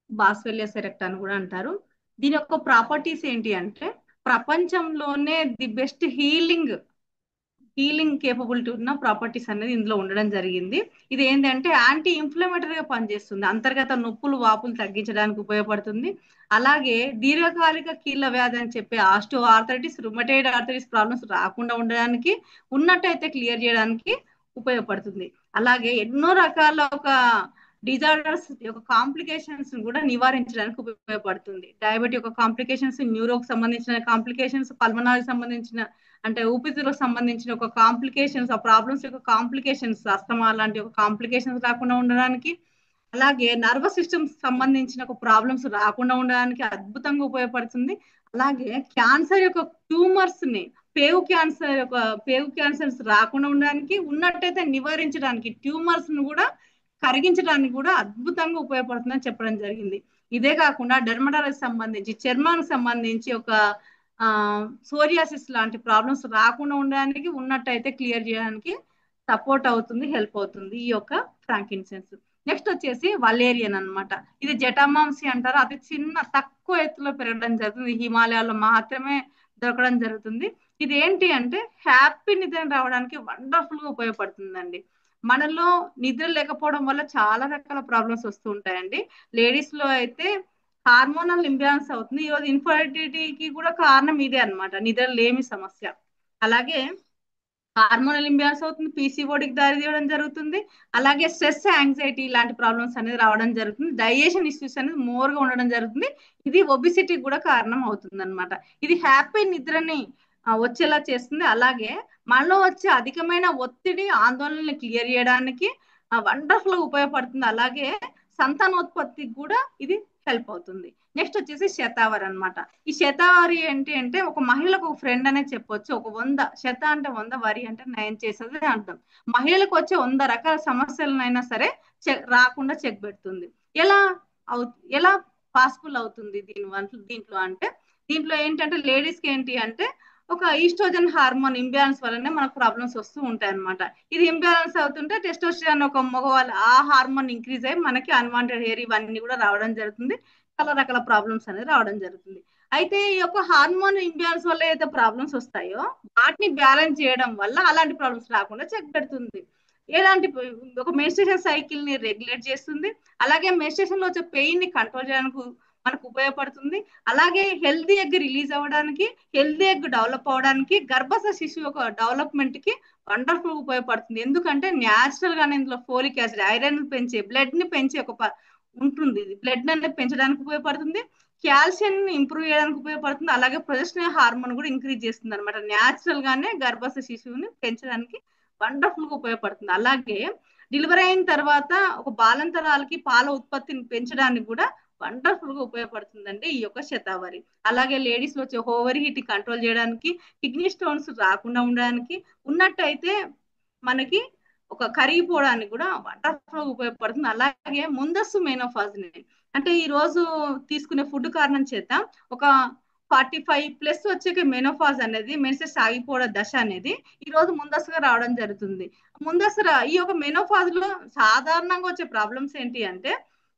బాస్వెలియా సెరెక్ట్ అని కూడా అంటారు. దీని యొక్క ప్రాపర్టీస్ ఏంటి అంటే ప్రపంచంలోనే ది బెస్ట్ హీలింగ్ కేపబిలిటీ ఉన్న ప్రాపర్టీస్ అనేది ఇందులో ఉండడం జరిగింది. ఇది ఏంటంటే యాంటీ ఇన్ఫ్లమేటరీగా పనిచేస్తుంది. అంతర్గత నొప్పులు వాపులు తగ్గించడానికి ఉపయోగపడుతుంది. అలాగే దీర్ఘకాలిక కీళ్ళ వ్యాధి అని చెప్పే ఆస్టో ఆర్థరైటిస్, రుమటైడ్ ఆర్థరైటిస్ ప్రాబ్లమ్స్ రాకుండా ఉండడానికి, ఉన్నట్టయితే క్లియర్ చేయడానికి ఉపయోగపడుతుంది. అలాగే ఎన్నో రకాల ఒక డిజార్డర్స్ యొక్క కాంప్లికేషన్స్ కూడా నివారించడానికి ఉపయోగపడుతుంది. డయాబెటీ యొక్క కాంప్లికేషన్స్, న్యూరోకి సంబంధించిన కాంప్లికేషన్స్, పల్మనాకి సంబంధించిన అంటే ఊపిరితిత్తులకు సంబంధించిన ఒక కాంప్లికేషన్స్, ఆ ప్రాబ్లమ్స్ యొక్క కాంప్లికేషన్స్, అస్తమా లాంటి ఒక కాంప్లికేషన్స్ రాకుండా ఉండడానికి, అలాగే నర్వస్ సిస్టమ్ సంబంధించిన ఒక ప్రాబ్లమ్స్ రాకుండా ఉండడానికి అద్భుతంగా ఉపయోగపడుతుంది. అలాగే క్యాన్సర్ యొక్క ట్యూమర్స్ ని పేగు క్యాన్సర్స్ రాకుండా ఉండడానికి, ఉన్నట్టయితే నివారించడానికి, ట్యూమర్స్ ను కూడా కరిగించడానికి కూడా అద్భుతంగా ఉపయోగపడుతుందని చెప్పడం జరిగింది. ఇదే కాకుండా డెర్మటాలజీ సంబంధించి చర్మానికి సంబంధించి ఒక సోరియాసిస్ లాంటి ప్రాబ్లమ్స్ రాకుండా ఉండడానికి, ఉన్నట్టయితే క్లియర్ చేయడానికి సపోర్ట్ అవుతుంది, హెల్ప్ అవుతుంది ఈ యొక్క ఫ్రాంకిన్సెన్స్. నెక్స్ట్ వచ్చేసి వలేరియన్ అన్నమాట. ఇది జటామాంసి అంటారు. అది చిన్న తక్కువ ఎత్తులో పెరగడం జరుగుతుంది, హిమాలయాల్లో మాత్రమే దొరకడం జరుగుతుంది. ఇది ఏంటి అంటే హ్యాపీ నిద్ర రావడానికి వండర్ఫుల్ గా ఉపయోగపడుతుందండి. మనలో నిద్ర లేకపోవడం వల్ల చాలా రకాల ప్రాబ్లమ్స్ వస్తూ ఉంటాయండి. లేడీస్ లో అయితే హార్మోనల్ ఇంబ్యాలెన్స్ అవుతుంది. ఈరోజు ఇన్ఫర్టిలిటీకి కూడా కారణం ఇదే అన్నమాట, నిద్ర లేమి సమస్య. అలాగే హార్మోనల్ ఇంబ్యాలెన్స్ అవుతుంది, పీసీఓడికి దారి తీయడం జరుగుతుంది. అలాగే స్ట్రెస్, యాంగ్జైటీ లాంటి ప్రాబ్లమ్స్ అనేది రావడం జరుగుతుంది. డైజెషన్ ఇష్యూస్ అనేది మోర్ గా ఉండడం జరుగుతుంది. ఇది ఒబిసిటీకి కూడా కారణం అవుతుంది అనమాట. ఇది హ్యాపీ నిద్రని వచ్చేలా చేస్తుంది. అలాగే మనలో వచ్చే అధికమైన ఒత్తిడి, ఆందోళనని క్లియర్ చేయడానికి వండర్ఫుల్ గా ఉపయోగపడుతుంది. అలాగే సంతానోత్పత్తికి కూడా ఇది హెల్ప్ అవుతుంది. నెక్స్ట్ వచ్చేసి శతావరి అన్నమాట. ఈ శతావరి ఏంటి అంటే ఒక మహిళకు ఒక ఫ్రెండ్ అనే చెప్పొచ్చు. ఒక 100 శత అంటే 100, వరి అంటే నయం చేసేది అర్థం. మహిళలకు వచ్చే 100 రకాల సమస్యలనైనా సరే రాకుండా చెక్ పెడుతుంది. ఎలా పాసిబుల్ అవుతుంది దీంట్లో అంటే, దీంట్లో ఏంటంటే లేడీస్ కి ఏంటి అంటే ఒక ఈస్ట్రోజన్ హార్మోన్ ఇంబ్యాలెన్స్ వల్లనే మనకు ప్రాబ్లమ్స్ వస్తూ ఉంటాయి అనమాట. ఇది ఇంబ్యాలెన్స్ అవుతుంటే టెస్టోస్టెరాన్ ఒక మగవాళ్ళ ఆ హార్మోన్ ఇంక్రీజ్ అయ్యి మనకి అన్వాంటెడ్ హెయిర్ ఇవన్నీ కూడా రావడం జరుగుతుంది. చాలా రకాల ప్రాబ్లమ్స్ అనేది రావడం జరుగుతుంది. అయితే ఈ యొక్క హార్మోన్ ఇంబ్యాలెన్స్ వల్ల ఏదైతే ప్రాబ్లమ్స్ వస్తాయో వాటిని బ్యాలెన్స్ చేయడం వల్ల అలాంటి ప్రాబ్లమ్స్ రాకుండా చెక్ పెడుతుంది. ఎలాంటి ఒక మెన్స్ట్రుయేషన్ సైకిల్ ని రెగ్యులేట్ చేస్తుంది. అలాగే మెన్స్ట్రుయేషన్ లో వచ్చే పెయిన్ ని కంట్రోల్ చేయడానికి మనకు ఉపయోగపడుతుంది. అలాగే హెల్దీ ఎగ్ రిలీజ్ అవ్వడానికి, హెల్దీ ఎగ్ డెవలప్ అవడానికి, గర్భస్థ శిశువు యొక్క డెవలప్మెంట్ కి వండర్ఫుల్ ఉపయోగపడుతుంది. ఎందుకంటే న్యాచురల్ గానే ఇందులో ఫోలిక్ యాసిడ్, ఐరన్ పెంచే, బ్లడ్ ని పెంచే ఒక ఉంటుంది. ఇది బ్లడ్ అనేది పెంచడానికి ఉపయోగపడుతుంది, కాల్షియం ని ఇంప్రూవ్ చేయడానికి ఉపయోగపడుతుంది. అలాగే ప్రొజెస్టరాన్ హార్మోన్ కూడా ఇంక్రీజ్ చేస్తుంది అనమాట. న్యాచురల్ గానే గర్భస్థ శిశువుని పెంచడానికి వండర్ఫుల్ గా ఉపయోగపడుతుంది. అలాగే డెలివరీ అయిన తర్వాత ఒక బాలంతరాలకి పాల ఉత్పత్తిని పెంచడానికి కూడా వండర్ఫుల్ గా ఉపయోగపడుతుందండి ఈ యొక్క శతావరి. అలాగే లేడీస్ లో వచ్చే ఓవర్ హీట్ కంట్రోల్ చేయడానికి, కిడ్నీ స్టోన్స్ రాకుండా ఉండడానికి, ఉన్నట్టయితే మనకి ఒక కరిగిపోవడానికి కూడా వండర్ఫుల్ గా ఉపయోగపడుతుంది. అలాగే ముందస్తు మెనోఫాజ్ అంటే ఈ రోజు తీసుకునే ఫుడ్ కారణం చేత ఒక 45+ వచ్చే మెనోఫాజ్ అనేది, మెన్సెస్ ఆగిపోవడం దశ అనేది ఈ రోజు ముందస్తుగా రావడం జరుగుతుంది. ఈ యొక్క మెనోఫాజ్ లో సాధారణంగా వచ్చే ప్రాబ్లమ్స్ ఏంటి అంటే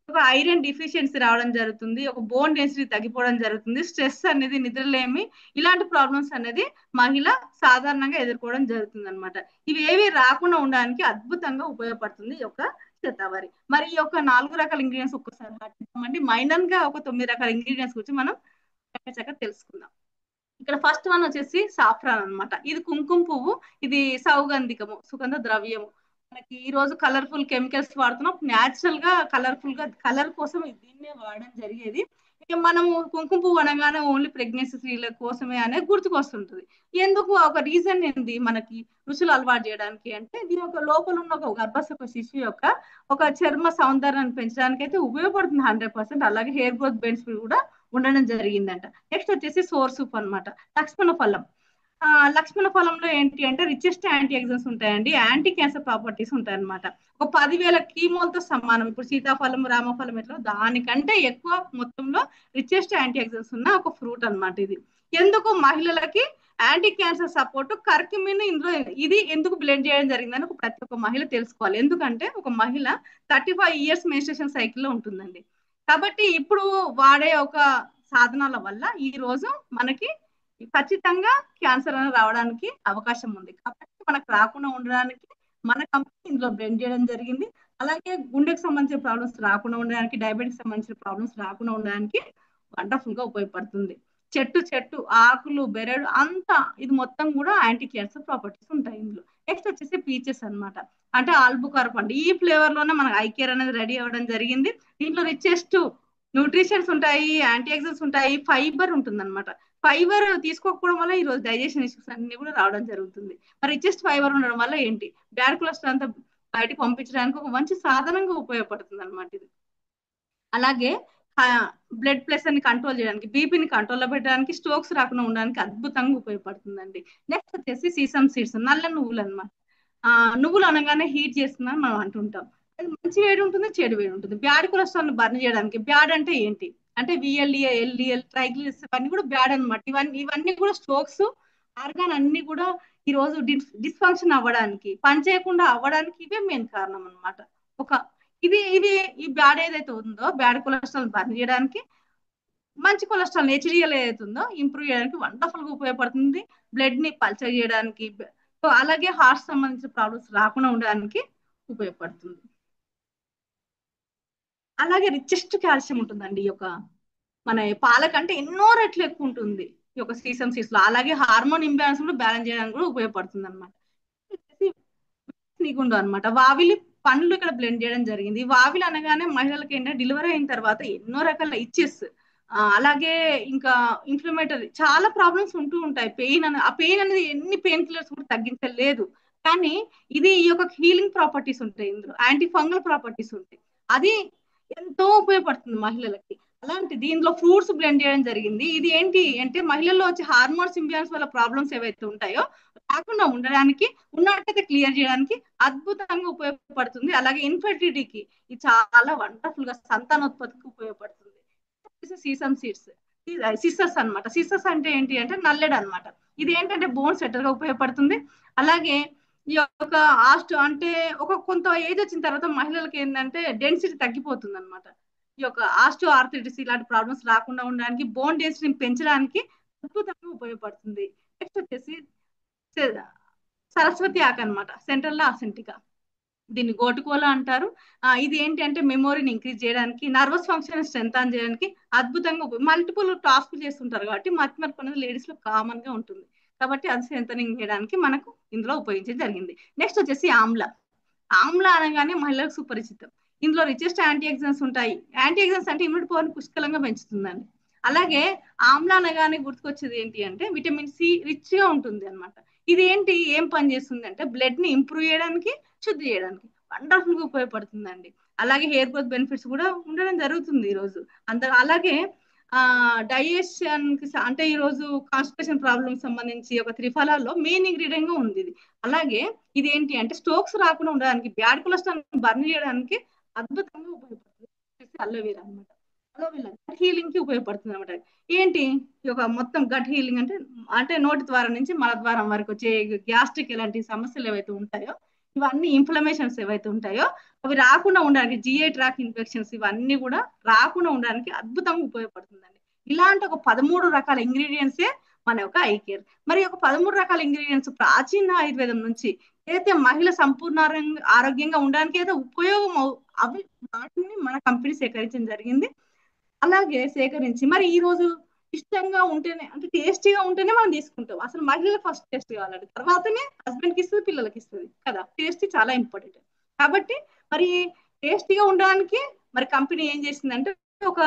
ఒక ఐరన్ డిఫిషియన్సీ రావడం జరుగుతుంది, ఒక బోన్ డెన్సిటీ తగ్గిపోవడం జరుగుతుంది, స్ట్రెస్ అనేది, నిద్రలేమి, ఇలాంటి ప్రాబ్లమ్స్ అనేది మహిళ సాధారణంగా ఎదుర్కోవడం జరుగుతుంది అనమాట. ఇవి ఏవి రాకుండా ఉండడానికి అద్భుతంగా ఉపయోగపడుతుంది ఈ యొక్క శతావరి. మరి ఈ యొక్క 4 రకాల ఇంగ్రీడియంట్స్ ఒక్కసారి మాట్లాడతామండి. మైనర్ గా ఒక 9 రకాల ఇంగ్రీడియంట్స్ గురించి మనం చక్కగా తెలుసుకుందాం. ఇక్కడ ఫస్ట్ వన్ వచ్చేసి సాఫ్రాన్ అన్నమాట. ఇది కుంకుమ పువ్వు, ఇది సౌగంధికము, సుగంధ ద్రవ్యము. మనకి ఈ రోజు కలర్ఫుల్ కెమికల్స్ వాడుతున్నాం, న్యాచురల్ గా కలర్ఫుల్ గా కలర్ కోసం దీన్నే వాడడం జరిగేది. ఇక మనము కుంకుమ పువ్వు అనగానే ఓన్లీ ప్రెగ్నెన్సీ స్త్రీల కోసమే అనేది గుర్తుకొస్తుంటది. ఎందుకు? ఒక రీజన్ ఏంది మనకి రుచులు అలవాటు చేయడానికి అంటే దీని యొక్క లోపల ఉన్న ఒక గర్భస్థ శిశువు యొక్క ఒక చర్మ సౌందర్యాన్ని పెంచడానికి అయితే ఉపయోగపడుతుంది 100%. అలాగే హెయిర్ గ్రోత్ బెనిఫిట్ కూడా ఉండడం జరిగిందంట. నెక్స్ట్ వచ్చేసి సోర్ సూప్ అన్నమాట. లక్ష్మణ ఫలం. లక్ష్మణ ఫలంలో ఏంటి అంటే రిచెస్ట్ యాంటీ ఆక్సిడెంట్స్ ఉంటాయండి, యాంటీ క్యాన్సర్ ప్రాపర్టీస్ ఉంటాయి అనమాట. ఒక 10,000 కీమోలతో సమానం. ఇప్పుడు సీతాఫలం, రామఫలం ఎట్లా దానికంటే ఎక్కువ మొత్తంలో రిచెస్ట్ యాంటీ ఆక్సిడెంట్స్ ఉన్న ఒక ఫ్రూట్ అన్నమాట ఇది. ఎందుకు మహిళలకి యాంటీ క్యాన్సర్ సపోర్ట్ కర్క్యూమిన్ ఇందులో ఇది ఎందుకు బ్లెండ్ చేయడం జరిగిందని ప్రతి ఒక్క మహిళ తెలుసుకోవాలి. ఎందుకంటే ఒక మహిళ 35 ఇయర్స్ మెన్స్ట్రుయేషన్ సైకిల్లో ఉంటుందండి. కాబట్టి ఇప్పుడు వాడే ఒక సాధనాల వల్ల ఈ రోజు మనకి ఖచ్చితంగా క్యాన్సర్ అనేది రావడానికి అవకాశం ఉంది. కాబట్టి మనకు రాకుండా ఉండడానికి మన కంపెనీ ఇందులో బ్లెండ్ చేయడం జరిగింది. అలాగే గుండెకు సంబంధించిన ప్రాబ్లమ్స్ రాకుండా ఉండడానికి, డయాబెటిక్ సంబంధించిన ప్రాబ్లమ్స్ రాకుండా ఉండడానికి వండర్ఫుల్ గా ఉపయోగపడుతుంది. చెట్టు ఆకులు బెరడు అంతా ఇది మొత్తం కూడా యాంటీ క్యాన్సర్ ప్రాపర్టీస్ ఉంటాయి ఇందులో. నెక్స్ట్ వచ్చేసి పీచెస్ అన్నమాట. అంటే ఆల్బుకార్ పండు. ఈ ఫ్లేవర్ లోనే మనకు ఐ కేర్ అనేది రెడీ అవ్వడం జరిగింది. దీంట్లో రిచెస్ట్ న్యూట్రిషన్స్ ఉంటాయి, యాంటీ ఆక్సిడెంట్స్ ఉంటాయి, ఫైబర్ ఉంటుంది అనమాట. ఫైబర్ తీసుకోకపోవడం వల్ల ఈ రోజు డైజెషన్ ఇష్యూస్ అన్ని కూడా రావడం జరుగుతుంది. మరి రిచెస్ట్ ఫైబర్ ఉండడం వల్ల ఏంటి, బ్యాడ్ కొలెస్ట్రాల్ అంతా బయటకు పంపించడానికి ఒక మంచి సాధనంగా ఉపయోగపడుతుంది అనమాట ఇది. అలాగే బ్లడ్ ప్రెషర్ ని కంట్రోల్ చేయడానికి, బీపీని కంట్రోల్లో పెట్టడానికి, స్ట్రోక్స్ రాకుండా ఉండడానికి అద్భుతంగా ఉపయోగపడుతుందండి. నెక్స్ట్ వచ్చేసి సీసమ్ సీడ్స్, నల్ల నువ్వులు అనమాట. నువ్వులు అనగానే హీట్ చేస్తుందని మనం అంటుంటాం. మంచి వేడి ఉంటుంది, చెడు వేడి ఉంటుంది. బ్యాడ్ కొలెస్ట్రాల్ బర్న్ చేయడానికి, బ్యాడ్ అంటే ఏంటి అంటే విఎల్డిఎల్, ఎల్డిఎల్, ట్రైగ్లిసరైడ్స్ ఇవన్నీ కూడా బ్యాడ్ అనమాట. ఇవన్నీ కూడా స్ట్రోక్స్ ఆర్గాన్ అన్ని కూడా ఈ రోజు డిస్ఫంక్షన్ అవ్వడానికి, పని చేయకుండా అవ్వడానికి ఇవే మెయిన్ కారణం అనమాట. ఒక ఇది ఈ బ్యాడ్ ఏదైతే ఉందో బ్యాడ్ కొలెస్ట్రాల్ బర్న్ చేయడానికి, మంచి కొలెస్ట్రాల్ హెచ్డిఎల్ ఏదైతే ఉందో ఇంప్రూవ్ చేయడానికి వండర్ఫుల్ గా ఉపయోగపడుతుంది. బ్లడ్ ని పల్చర్ చేయడానికి, అలాగే హార్ట్ సంబంధించిన ప్రాబ్లమ్స్ రాకుండా ఉండడానికి ఉపయోగపడుతుంది. అలాగే రిచెస్ట్ కాల్షియం ఉంటుందండి ఈ యొక్క మన పాల కంటే ఎన్నో రెట్లు ఎక్కువ ఉంటుంది ఈ యొక్క సీసమ్ సీడ్స్ లో. అలాగే హార్మోన్ ఇంబ్యాలెన్స్ కూడా బ్యాలెన్స్ చేయడానికి కూడా ఉపయోగపడుతుంది అనమాట. నీకుండు అనమాట. వావిలి పండ్లు ఇక్కడ బ్లెండ్ చేయడం జరిగింది. వావిలి అనగానే మహిళలకు ఏంటంటే డెలివరీ అయిన తర్వాత ఎన్నో రకాల ఇచ్చెస్, అలాగే ఇంకా ఇన్ఫ్లమేటరీ చాలా ప్రాబ్లమ్స్ ఉంటూ ఉంటాయి. ఆ పెయిన్ అనేది ఎన్ని పెయిన్ కిల్లర్స్ కూడా తగ్గించలేదు. కానీ ఇది ఈ యొక్క హీలింగ్ ప్రాపర్టీస్ ఉంటాయి, ఇందులో యాంటీ ఫంగల్ ప్రాపర్టీస్ ఉంటాయి. అది ఎంతో ఉపయోగపడుతుంది మహిళలకి. అలాంటి దీనిలో ఫ్రూట్స్ బ్లెండ్ చేయడం జరిగింది. ఇది ఏంటి అంటే మహిళల్లో వచ్చే హార్మోన్స్ ఇంబ్యాలెన్స్ వల్ల ప్రాబ్లమ్స్ ఏవైతే ఉంటాయో రాకుండా ఉండడానికి, ఉన్నట్టయితే క్లియర్ చేయడానికి అద్భుతంగా ఉపయోగపడుతుంది. అలాగే ఇన్ఫర్టిలిటీకి ఇది చాలా వండర్ఫుల్ గా సంతానోత్పత్తికి ఉపయోగపడుతుంది. సీసమ్ సీడ్స్, సిస్సర్స్ అనమాట. సిస్సర్స్ అంటే ఏంటి అంటే నల్లెడ్ అనమాట. ఇది ఏంటంటే బోన్ సెటర్ గా ఉపయోగపడుతుంది. అలాగే ఈ యొక్క ఆస్ట్ అంటే కొంత ఏజ్ వచ్చిన తర్వాత మహిళలకు ఏంటంటే డెన్సిటీ తగ్గిపోతుంది అనమాట. ఈ యొక్క ఆస్టో ఆర్థరైటిస్ ఇలాంటి ప్రాబ్లమ్స్ రాకుండా ఉండడానికి, బోన్ డెన్సిటీని పెంచడానికి అద్భుతంగా ఉపయోగపడుతుంది. నెక్స్ట్ వచ్చేసి సరస్వతి ఆకు అనమాట, సెంట్రల్ అసెంటికా. దీన్ని గోటుకోల అంటారు. ఇది ఏంటి అంటే మెమోరీని ఇంక్రీజ్ చేయడానికి, నర్వస్ ఫంక్షన్ స్ట్రెంథన్ చేయడానికి అద్భుతంగా మల్టిపుల్ టాస్క్ చేస్తుంటారు కాబట్టి మతిమరుపు అనేది లేడీస్ లో కామన్ గా ఉంటుంది. కాబట్టి అది స్ట్రెంథనింగ్ చేయడానికి మనకు ఇందులో ఉపయోగించడం జరిగింది. నెక్స్ట్ వచ్చేసి ఆమ్ల. ఆమ్ల అనగానే మహిళలకు సుపరిచితం. ఇందులో రిచెస్ట్ యాంటీ ఆక్సిడెంట్స్ ఉంటాయి. యాంటీ ఆక్సిడెంట్స్ అంటే ఇమ్యూనిటీ పవర్ పుష్కలంగా పెంచుతుందండి. అలాగే ఆమ్ల అనగానే గుర్తుకొచ్చేది ఏంటి అంటే విటమిన్ సి రిచ్ గా ఉంటుంది అనమాట. ఇది ఏంటి ఏం పని చేస్తుంది అంటే బ్లడ్ ని ఇంప్రూవ్ చేయడానికి, శుద్ధి చేయడానికి వండర్ఫుల్ గా ఉపయోగపడుతుందండి. అలాగే హెయిర్ గ్రోత్ బెనిఫిట్స్ కూడా ఉండడం జరుగుతుంది ఈ రోజు అందరూ. అలాగే డైజెషన్ కి అంటే ఈ రోజు కాన్స్టిపేషన్ ప్రాబ్లమ్ సంబంధించి ఒక త్రిఫలాల్లో మెయిన్ ఇంగ్రీడియంట్ గా ఉంది ఇది. అలాగే ఇది ఏంటి అంటే స్ట్రోక్స్ రాకుండా ఉండడానికి, బ్యాడ్ కొలెస్ట్రాల్ బర్న్ చేయడానికి అద్భుతంగా ఉపయోగపడుతుంది. అలోవెరా అనమాట. అలోవెరా గట్ హీలింగ్ కి ఉపయోగపడుతుంది అనమాట. ఏంటి ఈ యొక్క మొత్తం గట్ హీలింగ్ అంటే నోటి ద్వారం నుంచి మల ద్వారం వరకు వచ్చే గ్యాస్ట్రిక్ ఇలాంటి సమస్యలు ఏవైతే ఉంటాయో, ఇవన్నీ ఇన్ఫ్లమేషన్స్ ఏవైతే ఉంటాయో అవి రాకుండా ఉండడానికి, జిఐ ట్రాక్ ఇన్ఫెక్షన్స్ ఇవన్నీ కూడా రాకుండా ఉండడానికి అద్భుతంగా ఉపయోగపడుతుందండి. ఇలాంటి ఒక 13 రకాల ఇంగ్రీడియంట్సే మన యొక్క ఐ కేర్. మరి ఒక 13 రకాల ఇంగ్రీడియంట్స్ ప్రాచీన ఆయుర్వేదం నుంచి ఏదైతే మహిళ సంపూర్ణ ఆరోగ్యంగా ఉండడానికి ఏదో ఉపయోగం అవి వాటిని మన కంపెనీ సేకరించడం జరిగింది. అలాగే సేకరించి మరి ఈ రోజు ఇష్టంగా ఉంటేనే అంటే టేస్టీగా ఉంటేనే మనం తీసుకుంటాం. అసలు మహిళలకు ఫస్ట్ టేస్ట్ కావాలండి, తర్వాతనే హస్బెండ్ కి ఇస్తుంది, పిల్లలకి ఇస్తుంది కదా. టేస్ట్ చాలా ఇంపార్టెంట్. కాబట్టి మరి టేస్టీగా ఉండడానికి మరి కంపెనీ ఏం చేసిందంటే ఒక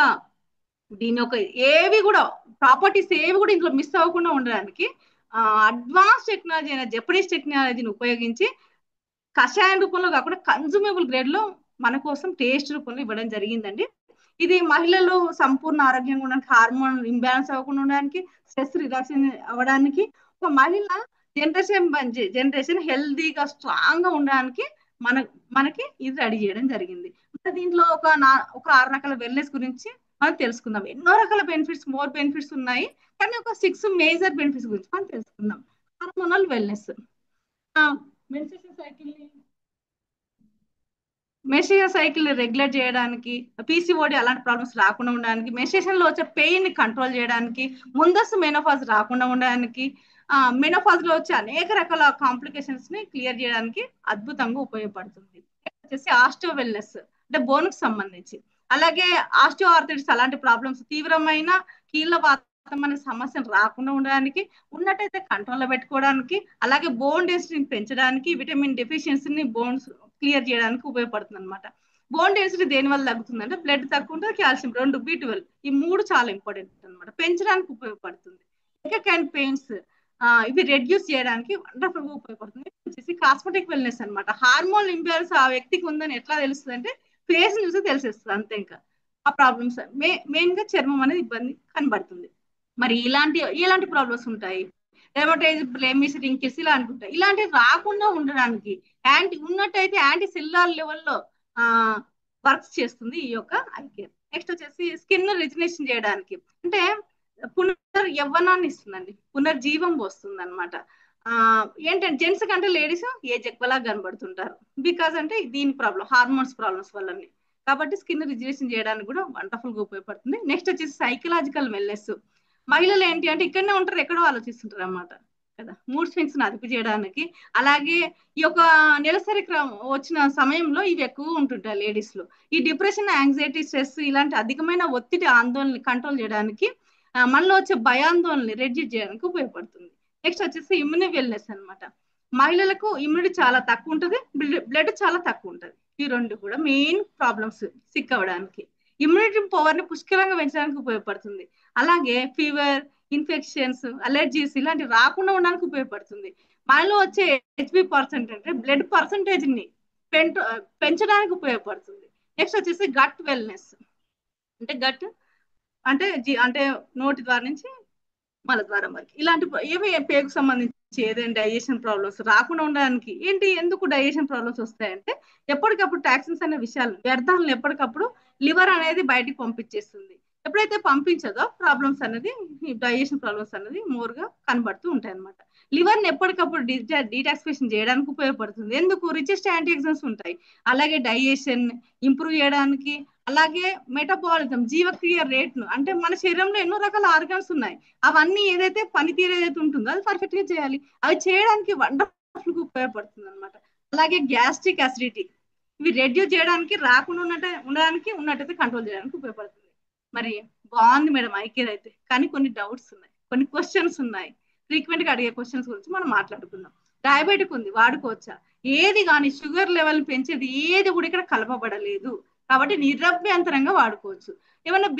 దీని ఒక ఏవి కూడా ప్రాపర్టీస్ ఏవి కూడా ఇందులో మిస్ అవ్వకుండా ఉండడానికి అడ్వాన్స్ టెక్నాలజీ అయిన జపనీస్ టెక్నాలజీని ఉపయోగించి కషాయం రూపంలో కాకుండా కన్జ్యూమబుల్ గ్రేడ్ లో మన కోసం టేస్ట్ రూపంలో ఇవ్వడం జరిగిందండి. ఇది మహిళలు సంపూర్ణ ఆరోగ్యంగా ఉండడానికి, హార్మోన్ ఇంబ్యాలెన్స్ అవ్వకుండా ఉండడానికి, స్ట్రెస్ రిడక్షన్ అవ్వడానికి, ఒక మహిళ జనరేషన్ హెల్దీగా స్ట్రాంగ్ గా ఉండడానికి మన మనకి ఇది రెడీ చేయడం జరిగింది. దీంట్లో ఒక 6 రకాల వెల్నెస్ గురించి మనం తెలుసుకుందాం. ఎన్నో రకాల బెనిఫిట్స్, బెనిఫిట్స్ ఉన్నాయి, కానీ ఒక 6 మేజర్ బెనిఫిట్స్ గురించి మనం తెలుసుకుందాం. Hormonal wellness, menstruation cycle regulate చేయడానికి, పీసీఓడి అలాంటి ప్రాబ్లమ్స్ రాకుండా ఉండడానికి, మెన్స్ట్రుయేషన్ లో వచ్చే పెయిన్ ని కంట్రోల్ చేయడానికి, ముందస్తు మెనోపాజ్ రాకుండా ఉండడానికి, మెనోపాజ్ లో వచ్చే అనేక రకాల కాంప్లికేషన్స్ ని క్లియర్ చేయడానికి అద్భుతంగా ఉపయోగపడుతుంది. వచ్చేసి ఆస్టియో వెల్నెస్ అంటే బోన్ కు సంబంధించి, అలాగే ఆస్టియో ఆర్థరైటిస్ అలాంటి ప్రాబ్లమ్స్, తీవ్రమైన కీళ్ళ వాతం అనే సమస్యను రాకుండా ఉండడానికి, ఉన్నట్టయితే కంట్రోల్లో పెట్టుకోవడానికి, అలాగే బోన్ డెన్సిటీని పెంచడానికి, విటమిన్ డెఫిషియన్సీని బోన్స్ క్లియర్ చేయడానికి ఉపయోగపడుతుంది అనమాట. బోన్ డెన్సిటీ దేని వల్ల తగ్గుతుంది అంటే బ్లడ్ తక్కువ ఉంటుంది, కాల్షియం 2, B12 ఈ 3 చాలా ఇంపార్టెంట్ అనమాట, పెంచడానికి ఉపయోగపడుతుంది. ఎకైన్ పెయిన్స్ ఇవి రెడ్యూస్ చేయడానికి వండర్ఫుల్ గా ఉపయోగపడుతుంది. వచ్చేసి కాస్మెటిక్ వెల్నెస్ అనమాట. హార్మోన్ ఇంబ్యాలెన్స్ ఆ వ్యక్తికి ఉందని ఎట్లా తెలుస్తుంది అంటే ఫేస్ చూసి తెలిసేస్తుంది అంతే. ఇంకా ఆ ప్రాబ్లమ్స్ మెయిన్ గా చర్మం అనేది ఇబ్బంది కనబడుతుంది. మరి ఇలాంటి ప్రాబ్లమ్స్ ఉంటాయి, డెర్మటైజ్, బ్లెమిష్, రింకిల్స్ ఇలాంటి ఉంటాయి. ఇలాంటివి రాకుండా ఉండడానికి ఉన్నట్టయితే యాంటీ సెల్యులార్ లెవెల్లో వర్క్స్ చేస్తుంది ఈ యొక్క ఐ కేర్. నెక్స్ట్ వచ్చేసి స్కిన్ రిజనరేషన్ చేయడానికి, అంటే యవ్వనాన్ని ఇస్తుందండి, పునర్జీవం వస్తుంది అనమాట. ఏంటంటే జెంట్స్ కంటే లేడీస్ ఏజ్ ఎక్కువలా కనబడుతుంటారు, బికాస్ అంటే దీని ప్రాబ్లం హార్మోన్స్ ప్రాబ్లమ్స్ వల్లనే. కాబట్టి స్కిన్ రిజనరేషన్ చేయడానికి కూడా వండర్ఫుల్ గా ఉపయోగపడుతుంది. నెక్స్ట్ వచ్చేసి సైకలాజికల్ వెల్నెస్. మహిళలు ఏంటి అంటే ఇక్కడనే ఉంటారు, ఎక్కడో ఆలోచిస్తుంటారు అన్నమాట కదా, మూడ్ స్వింగ్స్ ని అదుపు చేయడానికి. అలాగే ఈ యొక్క నెలసరి వచ్చిన సమయంలో ఇవి ఎక్కువ ఉంటుంటాయి లేడీస్ లో. ఈ డిప్రెషన్, యాంగ్జైటీ, స్ట్రెస్ ఇలాంటి అధికమైన ఒత్తిడి, ఆందోళన కంట్రోల్ చేయడానికి, మనలో వచ్చే భయాందోళనని రెడ్యూస్ చేయడానికి ఉపయోగపడుతుంది. నెక్స్ట్ వచ్చేసి ఇమ్యూని వెల్నెస్ అనమాట. మహిళలకు ఇమ్యూనిటీ చాలా తక్కువ ఉంటుంది, బ్లడ్ చాలా తక్కువ ఉంటుంది. ఈ రెండు కూడా మెయిన్ ప్రాబ్లమ్స్ సిక్ అవ్వడానికి. ఇమ్యూనిటీ పవర్ ని పుష్కలంగా పెంచడానికి ఉపయోగపడుతుంది. అలాగే ఫీవర్, ఇన్ఫెక్షన్స్, అలర్జీస్ ఇలాంటివి రాకుండా ఉండడానికి ఉపయోగపడుతుంది. మనలో వచ్చే హెచ్బి పర్సెంట్ అంటే బ్లడ్ పర్సంటేజ్ ని పెంచడానికి ఉపయోగపడుతుంది. నెక్స్ట్ వచ్చేసి గట్ వెల్నెస్, అంటే గట్ అంటే నోటి ద్వారా నుంచి మల ద్వారం వరకు ఇలాంటి ఏమి పేగుకు సంబంధించి ఏదైనా డైజెషన్ ప్రాబ్లమ్స్ రాకుండా ఉండడానికి ఎందుకు డైజెషన్ ప్రాబ్లమ్స్ వస్తాయంటే ఎప్పటికప్పుడు టాక్సిన్స్ అనే విషయాలు, వ్యర్థాలను ఎప్పటికప్పుడు లివర్ అనేది బయటికి పంపించేస్తుంది. ఎప్పుడైతే పంపించదో ప్రాబ్లమ్స్ అనేది, డైజెషన్ ప్రాబ్లమ్స్ అనేది మోర్ గా కనబడుతూ ఉంటాయి అనమాట. లివర్ ని ఎప్పటికప్పుడు డీటాక్సిఫికేషన్ చేయడానికి ఉపయోగపడుతుంది. ఎందుకు? రిచెస్ట్ యాంటీ ఆక్సిడెంట్స్ ఉంటాయి. అలాగే డైజెషన్ ఇంప్రూవ్ చేయడానికి, అలాగే మెటబాలిజం, జీవక్రియ రేట్ ను, అంటే మన శరీరంలో ఎన్నో రకాల ఆర్గాన్స్ ఉన్నాయి, అవన్నీ ఏదైతే పనితీరు ఏదైతే ఉంటుందో అది పర్ఫెక్ట్ గా చేయాలి, అవి చేయడానికి వండర్ఫుల్ గా ఉపయోగపడుతుంది అనమాట. అలాగే గ్యాస్ట్రిక్ అసిడిటీ ఇవి రెడ్యూస్ చేయడానికి, రాకుండా ఉండడానికి, ఉన్నట్టయితే కంట్రోల్ చేయడానికి ఉపయోగపడుతుంది. మరి బాగుంది మేడం ఐకేర్ అయితే, కానీ కొన్ని డౌట్స్ ఉన్నాయి, కొన్ని క్వశ్చన్స్ ఉన్నాయి. ఫ్రీక్వెంట్ గా అడిగే క్వశ్చన్స్ గురించి మనం మాట్లాడుకుందాం. డయాబెటిక్ ఉంది, వాడుకోవచ్చా? ఏది కానీ షుగర్ లెవెల్ పెంచేది ఏది కూడా ఇక్కడ కలపబడలేదు, కాబట్టి నిరభ్యంతరంగా వాడుకోవచ్చు. ఏమన్నా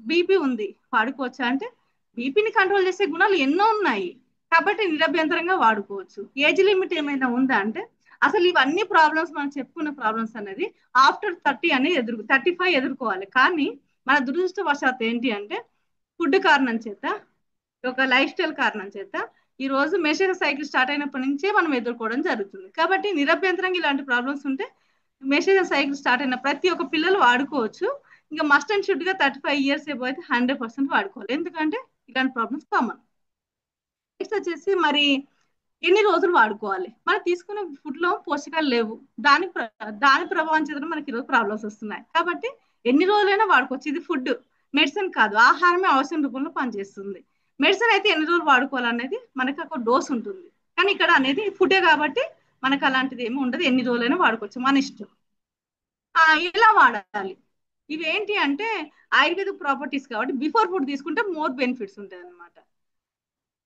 బీపీ ఉంది, వాడుకోవచ్చా అంటే బీపీని కంట్రోల్ చేసే గుణాలు ఎన్నో ఉన్నాయి, కాబట్టి నిరభ్యంతరంగా వాడుకోవచ్చు. ఏజ్ లిమిట్ ఏమైనా ఉందా అంటే అసలు ఇవన్నీ ప్రాబ్లమ్స్ మనం చెప్పుకున్న ప్రాబ్లమ్స్ అనేది ఆఫ్టర్ 30 అనేది 35 ఎదుర్కోవాలి. కానీ మన దురదృష్టవశాత్తు ఏంటి అంటే ఫుడ్ కారణం చేత, ఒక లైఫ్ స్టైల్ కారణం చేత ఈ రోజు మెన్స్ట్రుయేషన్ సైకిల్ స్టార్ట్ అయినప్పటి నుంచే మనం ఎదుర్కోవడం జరుగుతుంది. కాబట్టి నిరభ్యంతరంగా ఇలాంటి ప్రాబ్లమ్స్ ఉంటే మెన్స్ట్రుయేషన్ సైకిల్ స్టార్ట్ అయిన ప్రతి ఒక్క పిల్లలు వాడుకోవచ్చు. ఇంకా మస్ట్ అండ్ షుడ్ గా 35 ఇయర్స్ ఏబో అయితే 100% వాడుకోవాలి, ఎందుకంటే ఇలాంటి ప్రాబ్లమ్స్ కామన్. నెక్స్ట్ వచ్చేసి మరి ఎన్ని రోజులు వాడుకోవాలి? మనం తీసుకునే ఫుడ్ లో పోషకాలు లేవు, దాని ప్రభావం చేత మనకి ఈరోజు ప్రాబ్లమ్స్ వస్తున్నాయి. కాబట్టి ఎన్ని రోజులైనా వాడుకోవచ్చు. ఇది ఫుడ్, మెడిసిన్ కాదు, ఆహారమే ఔషధం రూపంలో పనిచేస్తుంది. మెడిసిన్ అయితే ఎన్ని రోజులు వాడుకోవాలనేది మనకి ఒక డోస్ ఉంటుంది, కానీ ఇక్కడ అనేది ఫుడే కాబట్టి మనకు అలాంటిది ఏమి ఉండదు, ఎన్ని రోజులైనా వాడుకోవచ్చు, మన ఇష్టం. ఎలా వాడాలి? ఇవి ఏంటి అంటే ఆయుర్వేదిక్ ప్రాపర్టీస్ కాబట్టి బిఫోర్ ఫుడ్ తీసుకుంటే మోర్ బెనిఫిట్స్ ఉంటాయి అనమాట.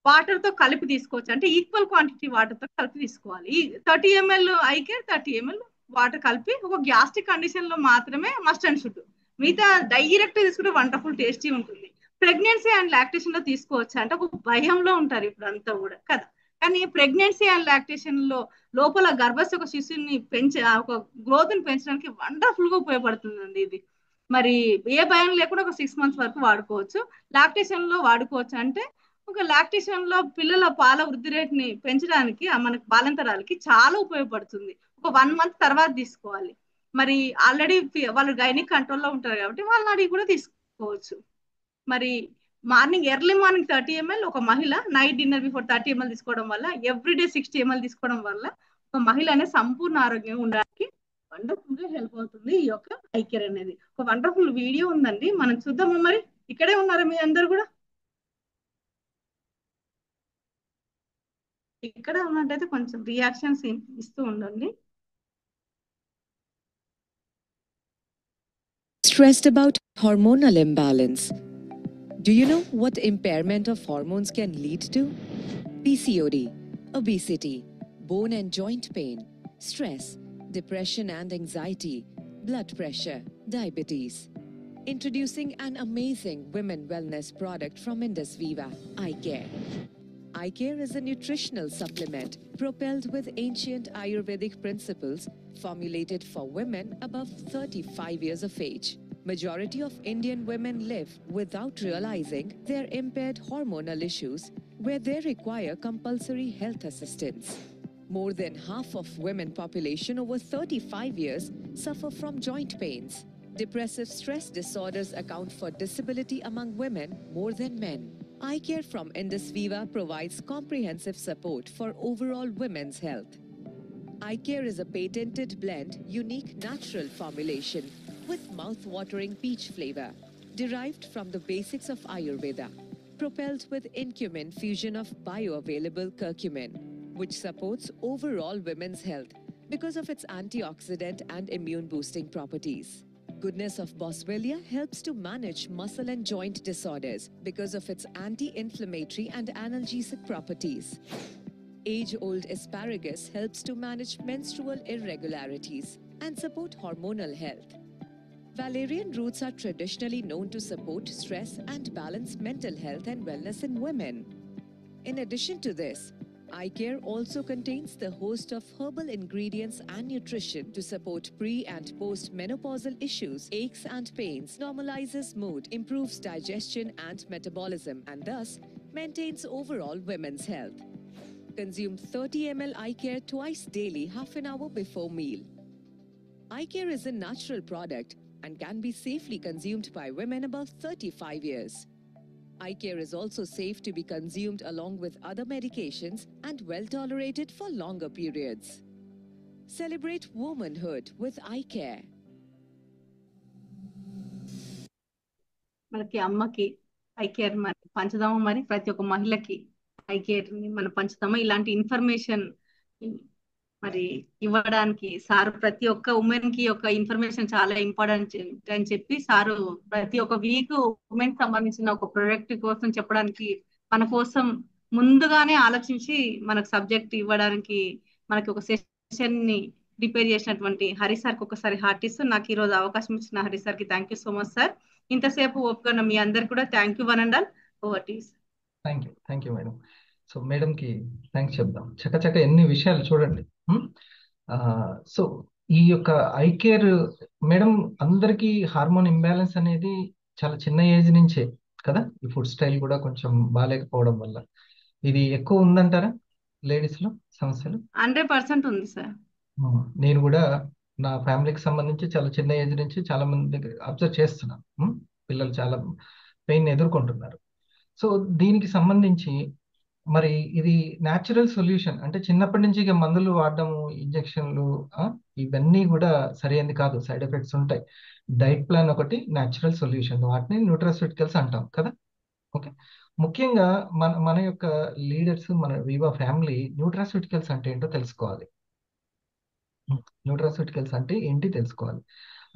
వాటర్ తో కలిపి తీసుకోవచ్చు, అంటే ఈక్వల్ క్వాంటిటీ వాటర్ తో కలిపి తీసుకోవాలి. ఈ 30 ml ఐకేర్ 30 ml వాటర్ కలిపి ఒక గ్యాస్ట్రిక్ కండిషన్ లో మాత్రమే మస్ట్ అండ్ షుడ్. మిగతా డైరెక్ట్ తీసుకుంటే వండర్ఫుల్ టేస్టీ ఉంటుంది. ప్రెగ్నెన్సీ అండ్ లాక్టేషన్ లో తీసుకోవచ్చు అంటే ఒక భయంలో ఉంటారు ఇప్పుడు అంతా కూడా కదా. కానీ ప్రెగ్నెన్సీ అండ్ లాక్టేషన్ లో లోపల గర్భస్థ ఒక శిశువుని ఒక గ్రోత్ ని పెంచడానికి వండర్ఫుల్ గా ఉపయోగపడుతుందండి ఇది. మరి ఏ భయం లేకుండా ఒక 6 మంత్స్ వరకు వాడుకోవచ్చు. లాక్టేషన్ లో వాడుకోవచ్చు అంటే ఒక లాక్టేషన్ లో పిల్లల పాల వృద్ధి రేట్ని పెంచడానికి మనకు బాలంతరాలకి చాలా ఉపయోగపడుతుంది. ఒక 1 మంత్ తర్వాత తీసుకోవాలి. మరి ఆల్రెడీ వాళ్ళు గైనిక్ కంట్రోల్లో ఉంటారు కాబట్టి వాళ్ళని అడిగి కూడా తీసుకోవచ్చు. మరి ఎర్లీ మార్నింగ్ 30 ml ఒక మహిళ, నైట్ డిన్నర్ బిఫోర్ 30 ml తీసుకోవడం వల్ల, ఎవ్రీడే 60 ml తీసుకోవడం వల్ల ఒక మహిళ అనేది సంపూర్ణ ఆరోగ్యంగా ఉండడానికి వండర్ఫుల్ గా హెల్ప్ అవుతుంది ఈ యొక్క ఐకేర్ అనేది. ఒక వండర్ఫుల్ వీడియో ఉందండి, మనం చూద్దాము. మరి ఇక్కడే ఉన్నారా మీ అందరు కూడా? ఇక్కడ ఉన్నట్టయితే కొంచెం రియాక్షన్స్ ఇస్తూ ఉండండి. Stressed about hormonal imbalance. Do you know what impairment of hormones can lead to? PCOD, obesity, bone and joint pain, stress, depression and anxiety, blood pressure, diabetes. Introducing an amazing women wellness product from Indus Viva, iCare. iCare is a nutritional supplement propelled with ancient Ayurvedic principles formulated for women above 35 years of age. Majority of Indian women live without realizing their impaired hormonal issues, where they require compulsory health assistance. More than half of women population over 35 years suffer from joint pains. Depressive stress disorders account for disability among women more than men. iCare from Indus Viva provides comprehensive support for overall women's health. iCare is a patented blend, unique natural formulation with mouth-watering peach flavor, derived from the basics of Ayurveda, propelled with Incumin fusion of bioavailable curcumin, which supports overall women's health because of its antioxidant and immune-boosting properties. Goodness of Boswellia helps to manage muscle and joint disorders because of its anti-inflammatory and analgesic properties. Age-old asparagus helps to manage menstrual irregularities and support hormonal health. Valerian roots are traditionally known to support stress and balance mental health and wellness in women. In addition to this, iCare also contains the host of herbal ingredients and nutrition to support pre- and post-menopausal issues, aches and pains, normalizes mood, improves digestion and metabolism, and thus maintains overall women's health. Consume 30 ml iCare twice daily, half an hour before meal. iCare is a natural product and can be safely consumed by women above 35 years. iCare is also safe to be consumed along with other medications and well tolerated for longer periods. Celebrate womanhood with iCare. మనకి అమ్మకి iCare మరి పంచుదామా? మరి ప్రతి ఒక్క మహిళకి iCare ని మనం పంచుదామా? ఇలాంటి ఇన్ఫర్మేషన్ మరి ఇవ్వడానికి సార్ ప్రతి ఒక్క ఉమెన్ కి ఒక ఇన్ఫర్మేషన్ చాలా ఇంపార్టెంట్ అని చెప్పి సారు ప్రతి ఒక్క వీక్ ఉమెన్ సంబంధించిన ఒక ప్రొడక్ట్ కోసం చెప్పడానికి మన కోసం ముందుగానే ఆలోచించి మనకు సబ్జెక్ట్ ఇవ్వడానికి మనకి ఒక సెషన్ ని ప్రిపేర్ చేసినటువంటి హరి సార్కి ఒకసారి హార్ట్ ఇస్తూ నాకు ఈ రోజు అవకాశం ఇచ్చిన హరి సార్కి thank you so much sir. ఇంతసేపు ఓపుకున్న మీ అందరికి కూడా thank you one and all. Over to you. Thank you madam. So మేడంకి థ్యాంక్స్ చెప్దాం. చక్క ఎన్ని విషయాలు చూడండి. సో ఈ యొక్క ఐకేర్ మేడం అందరికీ హార్మోన్ ఇంబ్యాలెన్స్ అనేది చాలా చిన్న ఏజ్ నుంచే కదా, ఈ ఫుడ్ స్టైల్ కూడా కొంచెం బాగాలేకపోవడం వల్ల ఇది ఎక్కువ ఉందంటారా లేడీస్ లో సమస్యలు? 100% ఉంది సార్. నేను కూడా నా ఫ్యామిలీకి సంబంధించి చాలా చిన్న ఏజ్ నుంచి చాలా మంది అబ్జర్వ్ చేస్తున్నాను. పిల్లలు చాలా పెయిన్ ఎదుర్కొంటున్నారు. సో దీనికి సంబంధించి మరి ఇది న్యాచురల్ సొల్యూషన్ అంటే చిన్నప్పటి నుంచి ఇక మందులు వాడడము, ఇంజెక్షన్లు ఇవన్నీ కూడా సరైనది కాదు, సైడ్ ఎఫెక్ట్స్ ఉంటాయి. డైట్ ప్లాన్ ఒకటి న్యాచురల్ సొల్యూషన్, వాటిని న్యూట్రాస్యూటికల్స్ అంటాం కదా. ఓకే, ముఖ్యంగా మన యొక్క లీడర్స్, మన వివా ఫ్యామిలీ న్యూట్రాస్యూటికల్స్ అంటే ఏంటో తెలుసుకోవాలి. న్యూట్రాస్యూటికల్స్ అంటే ఏంటి తెలుసుకోవాలి.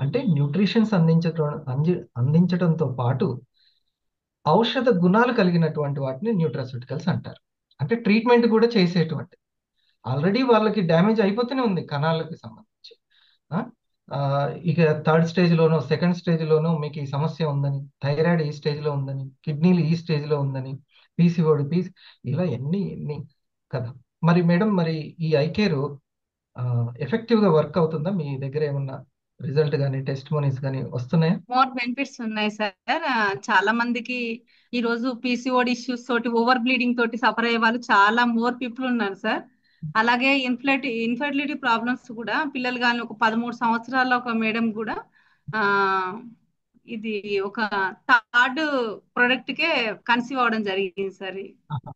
అంటే న్యూట్రిషన్స్ అందించడంతో పాటు ఔషధ గుణాలు కలిగినటువంటి వాటిని న్యూట్రాస్యూటికల్స్ అంటారు. అంటే ట్రీట్మెంట్ కూడా చేసేటువంటి, ఆల్రెడీ వాళ్ళకి డ్యామేజ్ అయిపోతూనే ఉంది కణాలకి సంబంధించి. ఇక థర్డ్ స్టేజ్లోనో సెకండ్ స్టేజ్లోనో మీకు ఈ సమస్య ఉందని, థైరాయిడ్ ఈ స్టేజ్లో ఉందని, కిడ్నీలు ఈ స్టేజ్లో ఉందని, పీసీఓడి ఇలా ఎన్ని కదా. మరి మేడం, మరి ఈ ఐకేర్ ఎఫెక్టివ్గా వర్క్ అవుతుందా? మీ దగ్గర ఏమన్నా రిజల్ట్ కానీ టెస్టిమోనీస్ కానీ వస్తున్నాయా? మోర్ బెనిఫిట్స్ ఉన్నాయి సార్. చాలా మందికి ఈ రోజు పీసీఓడి ఇష్యూస్ తోటి, ఓవర్ బ్లీడింగ్ తోటి సఫర్ అయ్యే వాళ్ళు చాలా మోర్ పీపుల్ ఉన్నారు సార్. అలాగే ఇన్ఫర్టిలిటీ ప్రాబ్లమ్స్ కూడా పిల్లలు కానీ ఒక 13 సంవత్సరాల ఒక మేడం కూడా ఆ ఇది ఒక థర్డ్ ప్రొడక్ట్ కే కన్సీవ్ అవ్వడం జరిగింది సార్. ఆహా.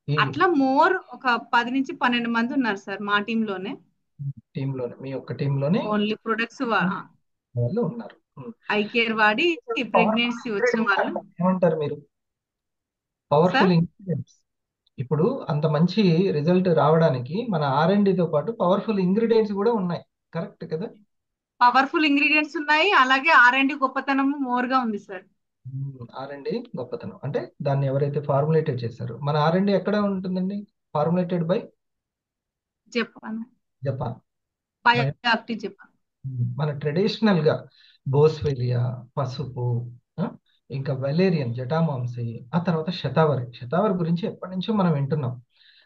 ఈ అట్లా మోర్ ఒక 10 నుంచి 12 మంది ఉన్నారు సార్ మా టీంలోనే. టీంలోనే, మీ యొక్క టీంలోనే ఓన్లీ ప్రొడక్ట్స్ వాళ్ళు ఉన్నారు. ఐ కేర్ వాడి ప్రెగ్నెన్సీ వచ్చిన వాళ్ళు ఏమంటారు మీరు? Powerful sir. ఇంగ్రీడియంట్స్. ఇప్పుడు అంత మంచి రిజల్ట్ రావడానికి మన R&Dతో పాటు పవర్ఫుల్ ఇంగ్రీడియంట్స్ కూడా ఉన్నాయి. కరెక్ట్ కదా? పవర్ఫుల్ ఇంగ్రీడియంట్స్ ఉన్నాయి, అలాగే R&D గొప్పతనం మోర్ గా ఉంది సార్. R&D గొప్పతనం అంటే దాన్ని ఎవరైతే ఫార్ములేటెడ్ చేశారో, మన R&D ఎక్కడ ఉంటుందండి? Formulated by Japan, Japan. Bioactive Japan. మన ట్రెడిషనల్ గా బోస్వేలియా, పసుపు, ఆ, ఇంకా వెలేరియన్, జటామాంసి, ఆ తర్వాత శతావరి గురించి ఎప్పటి నుంచో మనం వింటున్నాం.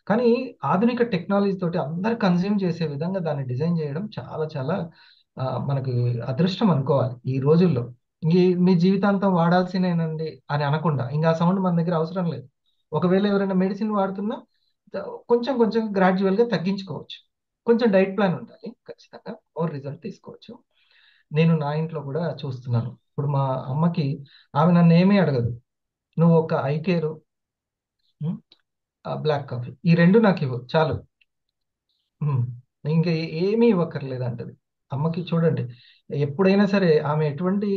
కానీ ఆధునిక టెక్నాలజీ తోటి అందరు కన్జ్యూమ్ చేసే విధంగా దాన్ని డిజైన్ చేయడం చాలా చాలా మనకి అదృష్టం అనుకోవాలి ఈ రోజుల్లో. మీ జీవితాంతం వాడాల్సినేనండి అని అనకుండా, ఇంకా సౌండ్ మన దగ్గర అవసరం లేదు. ఒకవేళ ఎవరైనా మెడిసిన్ వాడుతున్నా కొంచెం కొంచెం గ్రాడ్యువల్ గా తగ్గించుకోవచ్చు. కొంచెం డైట్ ప్లాన్ ఉండాలి, ఖచ్చితంగా ఓవర్ రిజల్ట్ తీసుకోవచ్చు. నేను నా ఇంట్లో కూడా చూస్తున్నాను. ఇప్పుడు మా అమ్మకి, ఆమె నన్ను ఏమీ అడగదు, నువ్వు ఒక ఐకేరు, బ్లాక్ కాఫీ, ఈ రెండు నాకు ఇవ్వు చాలు, ఇంకా ఏమీ ఇవ్వక్కర్లేదు అంటది. అమ్మకి చూడండి, ఎప్పుడైనా సరే ఆమె ఎటువంటి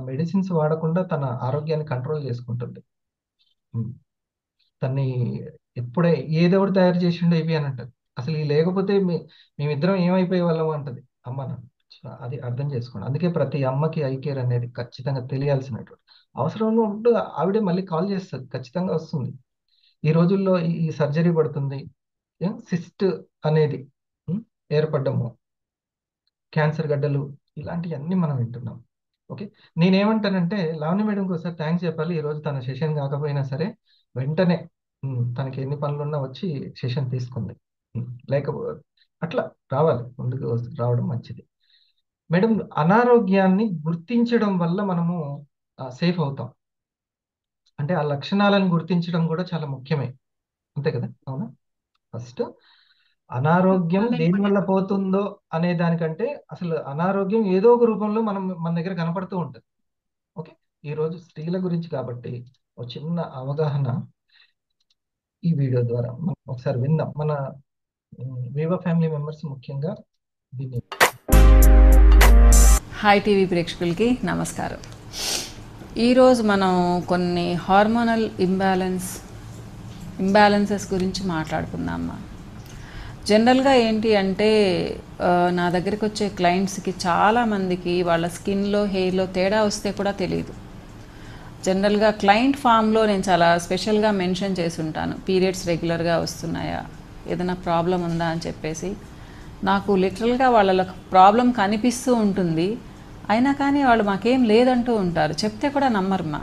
మెడిసిన్స్ వాడకుండా తన ఆరోగ్యాన్ని కంట్రోల్ చేసుకుంటుంది. తన్ని ఎప్పుడే ఏదెవడు తయారు చేసిండో ఇవి అని అంటది. అసలు ఈ లేకపోతే మేమిద్దరం ఏమైపోయే వాళ్ళం అంటది అమ్మ నన్ను. అది అర్థం చేసుకోండి. అందుకే ప్రతి అమ్మకి ఐ కేర్ అనేది ఖచ్చితంగా తెలియాల్సినటువంటి అవసరం ఉంటూ ఆవిడే మళ్ళీ కాల్ చేస్తుంది, ఖచ్చితంగా వస్తుంది. ఈ రోజుల్లో ఈ సర్జరీ పడుతుంది, సిస్ట్ అనేది ఏర్పడ్డము, క్యాన్సర్ గడ్డలు, ఇలాంటివన్నీ మనం వింటున్నాం. ఓకే, నేనేమంటానంటే లావణ్య మేడంకి ఒకసారి థ్యాంక్స్ చెప్పాలి. ఈరోజు తన సెషన్ కాకపోయినా సరే వెంటనే తనకి ఎన్ని పనులున్నా వచ్చి సెషన్ తీసుకుంది. లేకపోతే అట్లా రావాలి, ముందుకు రావడం మంచిది. మేడం, అనారోగ్యాన్ని గుర్తించడం వల్ల మనము సేఫ్ అవుతాం. అంటే ఆ లక్షణాలను గుర్తించడం కూడా చాలా ముఖ్యమే, అంతే కదా? అవునా? ఫస్ట్ అనారోగ్యం చాలా దేని వల్ల ఇంపార్టెంట్. పోతుందో అనే దానికంటే అసలు అనారోగ్యం ఏదో ఒక రూపంలో మన దగ్గర కనపడుతూ ఉంటుంది. ఓకే, ఈరోజు స్త్రీల గురించి కాబట్టి ఒక చిన్న అవగాహన ఈ వీడియో ద్వారా మనం ఒకసారి విందాం. మన వివా ఫ్యామిలీ మెంబర్స్ ముఖ్యంగా దీన్ని. హాయ్ టీవీ ప్రేక్షకులకి నమస్కారం. ఈరోజు మనం కొన్ని హార్మోనల్ ఇంబ్యాలెన్సెస్ గురించి మాట్లాడుకుందామా. జనరల్గా ఏంటి అంటే నా దగ్గరికి వచ్చే క్లయింట్స్కి చాలామందికి వాళ్ళ స్కిన్లో, హెయిర్లో తేడా వస్తే కూడా తెలియదు. జనరల్గా క్లయింట్ ఫామ్లో నేను చాలా స్పెషల్గా మెన్షన్ చేసి ఉంటాను, పీరియడ్స్ రెగ్యులర్గా వస్తున్నాయా, ఏదైనా ప్రాబ్లం ఉందా అని చెప్పేసి. నాకు లిటరల్గా వాళ్ళ ప్రాబ్లం కనిపిస్తూ ఉంటుంది, అయినా కానీ వాళ్ళు మాకేం లేదంటూ ఉంటారు, చెప్తే కూడా నమ్మరుమా.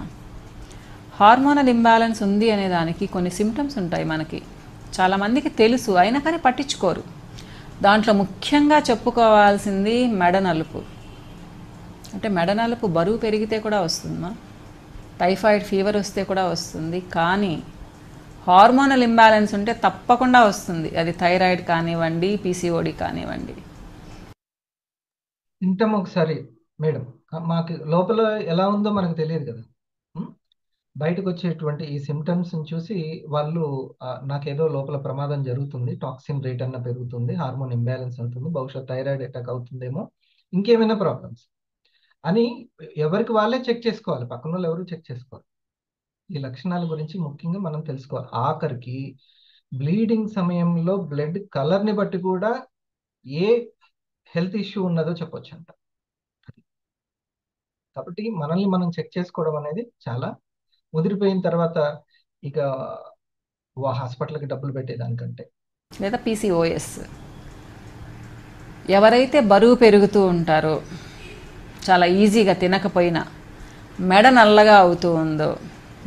హార్మోనల్ ఇంబ్యాలెన్స్ ఉంది అనే దానికి కొన్ని సిమ్టమ్స్ ఉంటాయి మనకి, చాలామందికి తెలుసు, అయినా కానీ పట్టించుకోరు. దాంట్లో ముఖ్యంగా చెప్పుకోవాల్సింది మెడ నలుపు. అంటే మెడ నలుపు బరువు పెరిగితే కూడా వస్తుందమ్మా, టైఫాయిడ్ ఫీవర్ వస్తే కూడా వస్తుంది. కానీ హార్మోనల్ ఇంబ్యాలెన్స్ ఉంటే తప్పకుండా వస్తుంది, అది థైరాయిడ్ కానివ్వండి, పీసీఓడి కానివ్వండి. తింటాం ఒకసారి మేడం, మాకు లోపల ఎలా ఉందో మనకు తెలియదు కదా. బయటకు వచ్చేటువంటి ఈ సిమ్టమ్స్ చూసి వాళ్ళు నాకేదో లోపల ప్రమాదం జరుగుతుంది, టాక్సిన్ రేట్ అన్న పెరుగుతుంది, హార్మోన్ ఇంబ్యాలెన్స్ అవుతుంది, బహుశా థైరాయిడ్ అటాక్ అవుతుందేమో, ఇంకేమైనా ప్రాబ్లమ్స్ అని ఎవరికి వాళ్ళే చెక్ చేసుకోవాలి, పక్కన వాళ్ళు ఎవరు చెక్ చేసుకోవాలి. ఈ లక్షణాల గురించి ముఖ్యంగా మనం తెలుసుకోవాలి. ఆఖరికి బ్లీడింగ్ సమయంలో బ్లడ్ కలర్ని బట్టి కూడా ఏ హెల్త్ ఇష్యూ ఉన్నదో చెప్పొచ్చు అంట. కాబట్టి మనల్ని మనం చెక్ చేసుకోవడం అనేది చాలా, ముదిరిపోయిన తర్వాత ఇక హాస్పిటల్కి డబ్బులు పెట్టేదానికంటే. లేదా పీసీఓఎస్, ఎవరైతే బరువు పెరుగుతూ ఉంటారో, చాలా ఈజీగా తినకపోయినా మెడ నల్లగా అవుతూ ఉందో,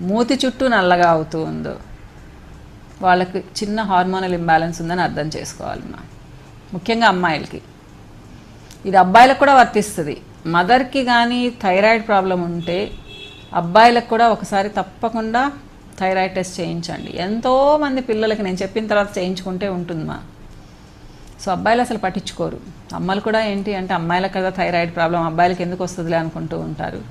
మూతి చుట్టూ నల్లగా అవుతూ ఉందో, వాళ్ళకి చిన్న హార్మోనల్ ఇంబ్యాలెన్స్ ఉందని అర్థం చేసుకోవాలి. ముఖ్యంగా అమ్మాయిలకి ఇది అబ్బాయిలకు కూడా వర్తిస్తుంది. మదర్కి కానీ థైరాయిడ్ ప్రాబ్లం ఉంటే అబ్బాయిలకు కూడా ఒకసారి తప్పకుండా థైరాయిడ్ టెస్ట్ చేయించండి. ఎంతోమంది పిల్లలకి నేను చెప్పిన తర్వాత చేయించుకుంటే ఉంటుందమ్మా. సో అబ్బాయిలు అసలు పట్టించుకోరు. అమ్మాయిలు కూడా ఏంటి అంటే అమ్మాయిలకు కదా థైరాయిడ్ ప్రాబ్లం, అబ్బాయిలకి ఎందుకు వస్తుందిలే అనుకుంటూ ఉంటారు.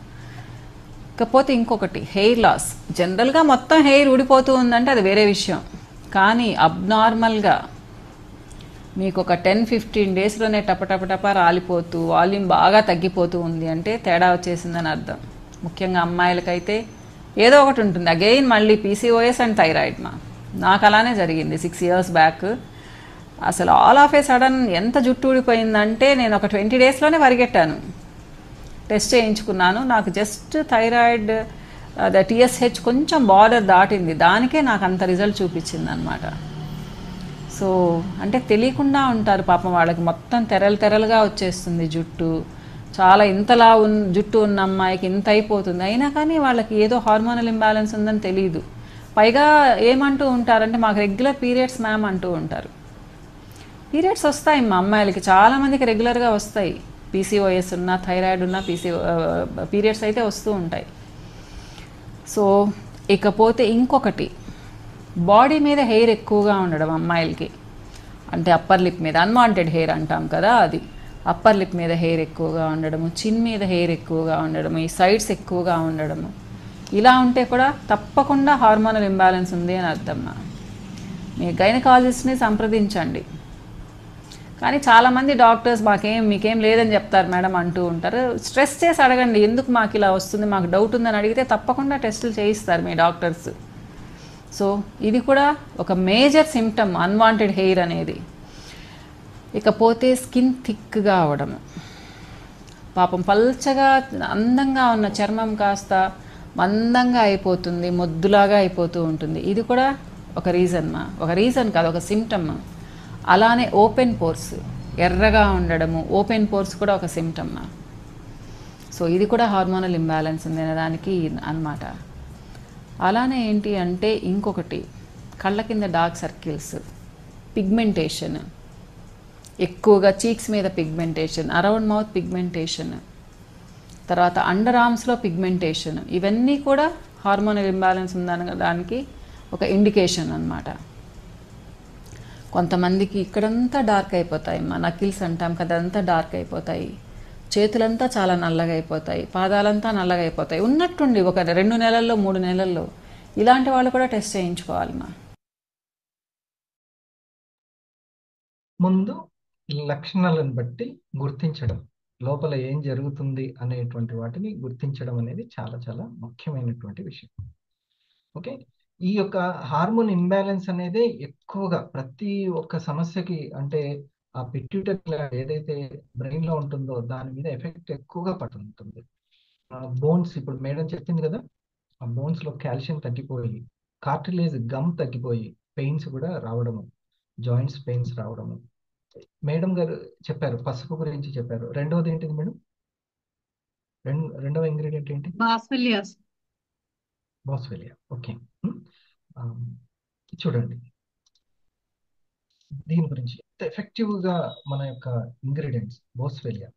ఇకపోతే ఇంకొకటి హెయిర్ లాస్. జనరల్గా మొత్తం హెయిర్ ఊడిపోతూ ఉందంటే అది వేరే విషయం. కానీ అబ్నార్మల్గా మీకు ఒక 10-15 డేస్లోనే టపటపటప రాలిపోతూ వాల్యూమ్ బాగా తగ్గిపోతూ ఉంది అంటే తేడా వచ్చేసిందని అర్థం. ముఖ్యంగా అమ్మాయిలకైతే ఏదో ఒకటి ఉంటుంది. అగైన్ మళ్ళీ పీసీఓఎస్ అండ్ థైరాయిడ్. నాకు అలానే జరిగింది 6 years బ్యాక్. అసలు ఆల్ ఆఫ్ ఏ సడన్ ఎంత జుట్టు ఊడిపోయిందంటే నేను ఒక 20 డేస్లోనే పరిగెట్టాను, టెస్ట్ చేయించుకున్నాను. నాకు జస్ట్ థైరాయిడ్ టీఎస్హెచ్ కొంచెం బార్డర్ దాటింది, దానికే నాకు అంత రిజల్ట్ చూపించింది అనమాట. సో అంటే తెలియకుండా ఉంటారు పాపం, వాళ్ళకి మొత్తం తెరలుగా వచ్చేస్తుంది జుట్టు. చాలా ఇంతలా జుట్టు ఉన్న అమ్మాయికి ఇంత అయిపోతుంది, అయినా కానీ వాళ్ళకి ఏదో హార్మోనల్ ఇంబ్యాలెన్స్ ఉందని తెలియదు. పైగా ఏమంటూ ఉంటారంటే మాకు రెగ్యులర్ పీరియడ్స్ మ్యామ్ అంటూ ఉంటారు. పీరియడ్స్ వస్తాయి మా అమ్మాయిలకి, చాలామందికి రెగ్యులర్గా వస్తాయి. పీసీఓఎస్ ఉన్నా థైరాయిడ్ ఉన్నా పీరియడ్స్ అయితే వస్తూ ఉంటాయి. సో ఇకపోతే ఇంకొకటి, బాడీ మీద హెయిర్ ఎక్కువగా ఉండడం అమ్మాయిలకి. అంటే అప్పర్ లిప్ మీద అన్వాంటెడ్ హెయిర్ అంటాం కదా, అది అప్పర్ లిప్ మీద హెయిర్ ఎక్కువగా ఉండడము, చిన్ మీద హెయిర్ ఎక్కువగా ఉండడము, ఈ సైడ్స్ ఎక్కువగా ఉండడము. ఇలా ఉంటే కూడా తప్పకుండా హార్మోనల్ ఇంబ్యాలెన్స్ ఉంది అని అర్థం. మీ గైనకాలజిస్ట్ని సంప్రదించండి. కానీ చాలామంది డాక్టర్స్ మీకేం లేదని చెప్తారు మేడం అంటూ ఉంటారు. స్ట్రెస్ చేసి అడగండి, ఎందుకు మాకు ఇలా వస్తుంది, మాకు డౌట్ ఉందని అడిగితే తప్పకుండా టెస్టులు చేయిస్తారు మీ డాక్టర్స్. సో ఇది కూడా ఒక మేజర్ సిమ్టమ్ అన్వాంటెడ్ హెయిర్ అనేది. ఇకపోతే స్కిన్ థిక్గా అవడము. పాపం పల్చగా అందంగా ఉన్న చర్మం కాస్త మందంగా అయిపోతుంది, మొద్దులాగా అయిపోతూ ఉంటుంది. ఇది కూడా ఒక రీజన్ కాదు, ఒక సిమ్టమ్. అలానే ఓపెన్ పోర్స్ ఎర్రగా ఉండడము, ఓపెన్ పోర్స్ కూడా ఒక సిమ్టమ్. సో ఇది కూడా హార్మోనల్ ఇంబ్యాలెన్స్ ఉంది అనేదానికి అన్నమాట. అలానే ఏంటి అంటే ఇంకొకటి, కళ్ళ కింద డార్క్ సర్కిల్స్, పిగ్మెంటేషన్ ఎక్కువగా, చీక్స్ మీద పిగ్మెంటేషన్, అరౌండ్ మౌత్ పిగ్మెంటేషన్, తర్వాత అండర్ ఆర్మ్స్లో పిగ్మెంటేషన్. ఇవన్నీ కూడా హార్మోనల్ ఇంబ్యాలెన్స్ ఉందనడానికి ఒక ఇండికేషన్ అన్నమాట. కొంతమందికి ఇక్కడంతా డార్క్ అయిపోతాయి, నకిల్స్ అంటాం కదా, అంతా డార్క్ అయిపోతాయి. చేతులంతా చాలా నల్లగా అయిపోతాయి, పాదాలంతా నల్లగా అయిపోతాయి ఉన్నట్టుండి ఒక 2 నెలల్లో 3 నెలల్లో. ఇలాంటి వాళ్ళు కూడా టెస్ట్ చేయించుకోవాలి. ముందు లక్షణాలను బట్టి గుర్తించడం, లోపల ఏం జరుగుతుంది అనేటువంటి వాటిని గుర్తించడం అనేది చాలా చాలా ముఖ్యమైనటువంటి విషయం. ఓకే, ఈ యొక్క హార్మోన్ ఇంబ్యాలెన్స్ అనేది ఎక్కువగా ప్రతి ఒక్క సమస్యకి, అంటే ఆ పిట్యూటరీ గ్లాండ్ ఏదైతే బ్రెయిన్ లో ఉంటుందో దాని మీద ఎఫెక్ట్ ఎక్కువగా పడుతుంటుంది. బోన్స్, ఇప్పుడు మేడం చెప్పింది కదా, ఆ బోన్స్ లో కాల్షియం తగ్గిపోయి, కార్టిలేజ్ గమ్ తగ్గిపోయి పెయిన్స్ కూడా రావడము, జాయింట్స్ పెయిన్స్ రావడము. మేడం గారు చెప్పారు, పసుపు గురించి చెప్పారు. రెండవది ఏంటిది మేడం? రెండవ ఇంగ్రీడియంట్ ఏంటి? బోస్వెలియా. ఓకే, చూడండి దీని గురించి ఎంత ఎఫెక్టివ్ గా మన యొక్క ఇంగ్రీడియంట్స్ బోస్వెలియా.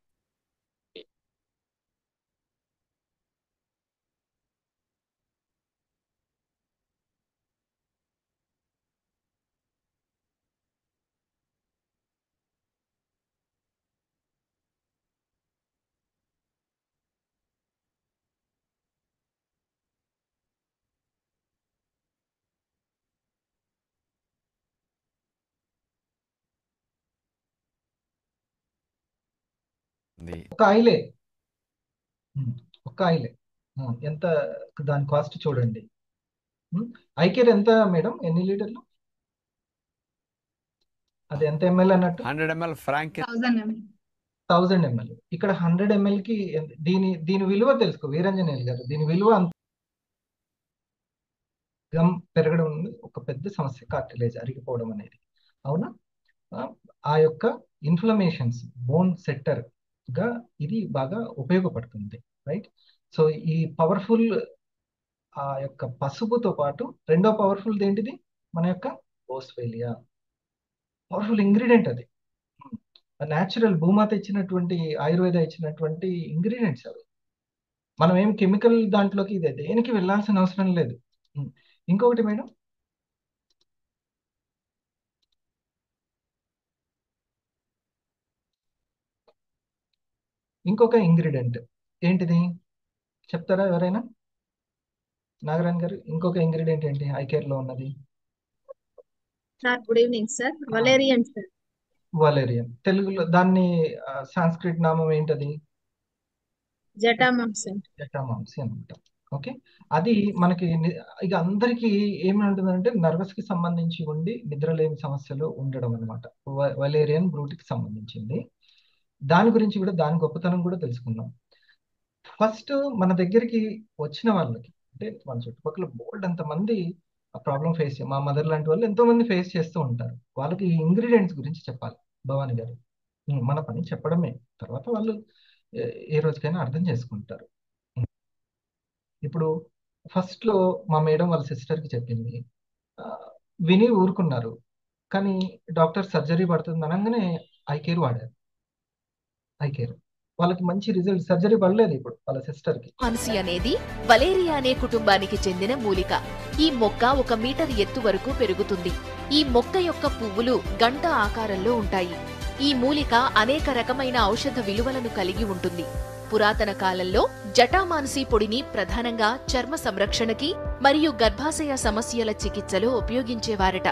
ఒక ఆయిలే, ఒక ఆయిలే ఎంత, దాని కాస్ట్ చూడండి. ఐకేర్ ఎంత మేడం, ఎన్ని లీటర్లు? అది ఎంత ఎంఎల్ అన్నట్టు? 100 ml ఫ్రాంక్ 1000 ml. ఇక్కడ 100 ml కి దీని విలువ తెలుసుకో వీరంజనేయులు గారు. దీని విలువ గమ్ పెరగడం ఒక పెద్ద సమస్య, కార్టిలేజ్ అరిగిపోవడం అనేది. అవునా? ఆ యొక్క ఇన్ఫ్లమేషన్స్, బోన్ సెట్టర్ గా ఇది బాగా ఉపయోగపడుతుంది, రైట్? సో ఈ పవర్ఫుల్ ఆ యొక్క పసుపుతో పాటు రెండో పవర్ఫుల్ ఏంటిది? మన యొక్క బోస్వెలియా. పవర్ఫుల్ ఇంగ్రీడియంట్ అది. న్యాచురల్ భూమాత ఇచ్చినటువంటి, ఆయుర్వేద ఇచ్చినటువంటి ఇంగ్రీడియంట్స్ అవి. మనం ఏం కెమికల్ దాంట్లోకి ఇదే దేనికి వెళ్ళాల్సిన అవసరం లేదు. ఇంకొకటి మేడం, ఇంకొక ఇంగ్రీడియంట్ ఏంటిది చెప్తారా ఎవరైనా? నాగరాణ్ గారు, ఇంకొక ఇంగ్రీడియంట్ ఏంటి ఐ కేర్ లో ఉన్నది? Sir good evening sir. Valerian sir. Valerian. తెలుగులో దాన్ని సాంస్క్రిట్ నామం ఏంటది? జటామాంసి. జటామాంసి అనమాట. ఓకే, అది మనకి ఇక అందరికి ఏమి ఉంటుందంటే నర్వస్ కి సంబంధించి ఉండి నిద్రలేమి సమస్యలు ఉండడం అనమాట. వలేరియన్ బ్రూట్ కి సంబంధించింది. దాని గురించి కూడా, దాని గొప్పతనం కూడా తెలుసుకుందాం. ఫస్ట్ మన దగ్గరికి వచ్చిన వాళ్ళకి, అంటే మన చుట్టుపక్కల బోల్డ్ అంతమంది ఆ ప్రాబ్లం ఫేస్, మా మదర్ లాంటి వాళ్ళు ఎంతో మంది ఫేస్ చేస్తూ ఉంటారు. వాళ్ళకి ఈ ఇంగ్రీడియంట్స్ గురించి చెప్పాలి భవాని గారు. మన పని చెప్పడమే, తర్వాత వాళ్ళు ఏ రోజుకైనా అర్థం చేసుకుంటారు. ఇప్పుడు ఫస్ట్ లో మా మేడం వాళ్ళ సిస్టర్ కి చెప్పింది, విని ఊరుకున్నారు. కానీ డాక్టర్ సర్జరీ పడుతుంది అనగానే ఐ కేర్ వాడారు. ఐ కేర్ వాళ్ళకి మంచి రిజల్ట్, సర్జరీ పడలేదు ఇప్పుడు వాళ్ళ సిస్టర్ కి. మాన్సి అనేది వలేరియా అనే కుటుంబానికి చెందిన మూలిక. ఈ మొక్క 1 మీటర్ ఎత్తు వరకు పెరుగుతుంది. ఈ మొక్క యొక్క పువ్వులు గంట ఆకారంలో ఉంటాయి. ఈ మూలిక అనేక రకమైన ఔషధ విలువలను కలిగి ఉంటుంది. పురాతన కాలంలో జటామాన్సి పొడిని ప్రధానంగా చర్మ సంరక్షణకి మరియు గర్భాశయ సమస్యల చికిత్సలో ఉపయోగించేవారట.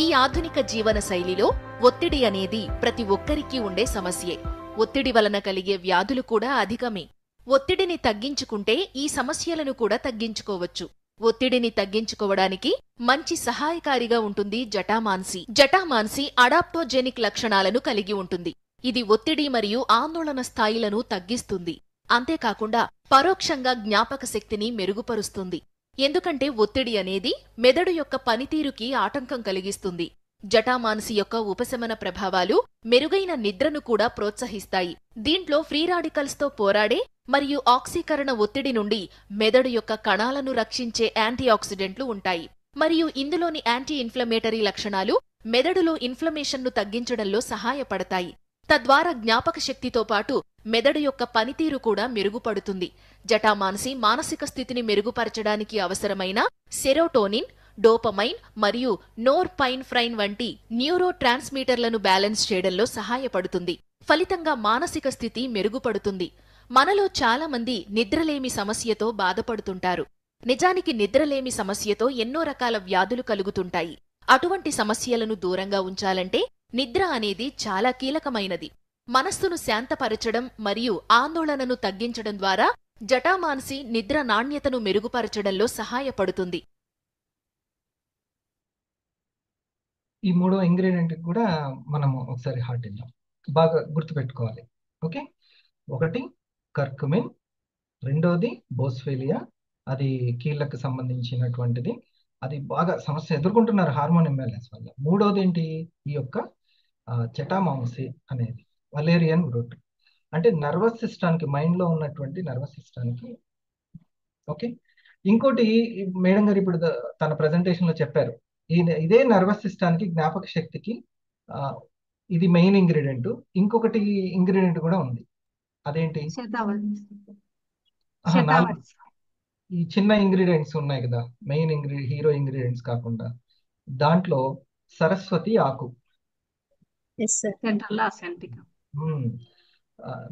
ఈ ఆధునిక జీవన శైలిలో ఒత్తిడి అనేది ప్రతి ఒక్కరికి ఉండే సమస్యే. ఒత్తిడి వలన కలిగే వ్యాధులు కూడా అధికమే. ఒత్తిడిని తగ్గించుకుంటే ఈ సమస్యలను కూడా తగ్గించుకోవచ్చు. ఒత్తిడిని తగ్గించుకోవడానికి మంచి సహాయకారిగా ఉంటుంది జటామాన్సి. జటామాన్సి అడాప్టోజెనిక్ లక్షణాలను కలిగి ఉంటుంది. ఇది ఒత్తిడి మరియు ఆందోళన స్థాయిలను తగ్గిస్తుంది. అంతేకాకుండా పరోక్షంగా జ్ఞాపక శక్తిని మెరుగుపరుస్తుంది. ఎందుకంటే ఒత్తిడి అనేది మెదడు యొక్క పనితీరుకి ఆటంకం కలిగిస్తుంది. జటామాన్సి యొక్క ఉపశమన ప్రభావాలు మెరుగైన నిద్రను కూడా ప్రోత్సహిస్తాయి. దీంట్లో ఫ్రీ రాడికల్స్ తో పోరాడే మరియు ఆక్సీకరణ ఒత్తిడి నుండి మెదడు యొక్క కణాలను రక్షించే యాంటీ ఆక్సిడెంట్లు ఉంటాయి. మరియు ఇందులోని యాంటీ ఇన్ఫ్లమేటరీ లక్షణాలు మెదడులో ఇన్ఫ్లమేషన్ను తగ్గించడంలో సహాయపడతాయి. తద్వారా జ్ఞాపక శక్తితో పాటు మెదడు యొక్క పనితీరు కూడా మెరుగుపడుతుంది. జటామాన్సి మానసిక స్థితిని మెరుగుపరచడానికి అవసరమైన సెరోటోనిన్, డోపమైన్ మరియు నోర్పైన్ఫ్రైన్ వంటి న్యూరో ట్రాన్స్మిటర్లను బ్యాలెన్స్ చేయడంలో సహాయపడుతుంది. ఫలితంగా మానసిక స్థితి మెరుగుపడుతుంది. మనలో చాలా మంది నిద్రలేమి సమస్యతో బాధపడుతుంటారు. నిజానికి నిద్రలేమి సమస్యతో ఎన్నో రకాల వ్యాధులు కలుగుతుంటాయి. అటువంటి సమస్యలను దూరంగా ఉంచాలంటే నిద్ర అనేది చాలా కీలకమైనది. మనస్సును శాంతపరచడం మరియు ఆందోళనను తగ్గించడం ద్వారా జటామాన్సి నిద్ర నాణ్యతను మెరుగుపరచడంలో సహాయపడుతుంది. ఈ 3వ ఇంగ్రీడియంట్ కూడా మనము ఒకసారి హార్ట్ ఇద్దాం, బాగా గుర్తుపెట్టుకోవాలి. ఓకే, 1 కర్కుమిన్, 2వది బోస్ఫేలియా, అది కీళ్ళకు సంబంధించినటువంటిది. అది బాగా సమస్య ఎదుర్కొంటున్నారు హార్మోన్ ఇంబ్యాలెన్స్ వల్ల. 3వది ఏంటి? ఈ యొక్క జటామాంసి అనేది వలేరియన్ రూట్, అంటే నర్వస్ సిస్టానికి, మైండ్ లో ఉన్నటువంటి నర్వస్ సిస్టానికి. ఓకే, ఇంకోటి మేడం గారు ఇప్పుడు తన ప్రెజెంటేషన్ లో చెప్పారు, ఇదే నర్వస్ సిస్టానికి, జ్ఞాపక శక్తికి ఇది మెయిన్ ఇంగ్రీడియంట్. ఇంకొకటి ఇంగ్రీడియంట్ కూడా ఉంది, అదేంటి? ఈ చిన్న ఇంగ్రీడియంట్స్ ఉన్నాయి కదా, మెయిన్ హీరో ఇంగ్రీడియంట్స్ కాకుండా, దాంట్లో సరస్వతి ఆకు.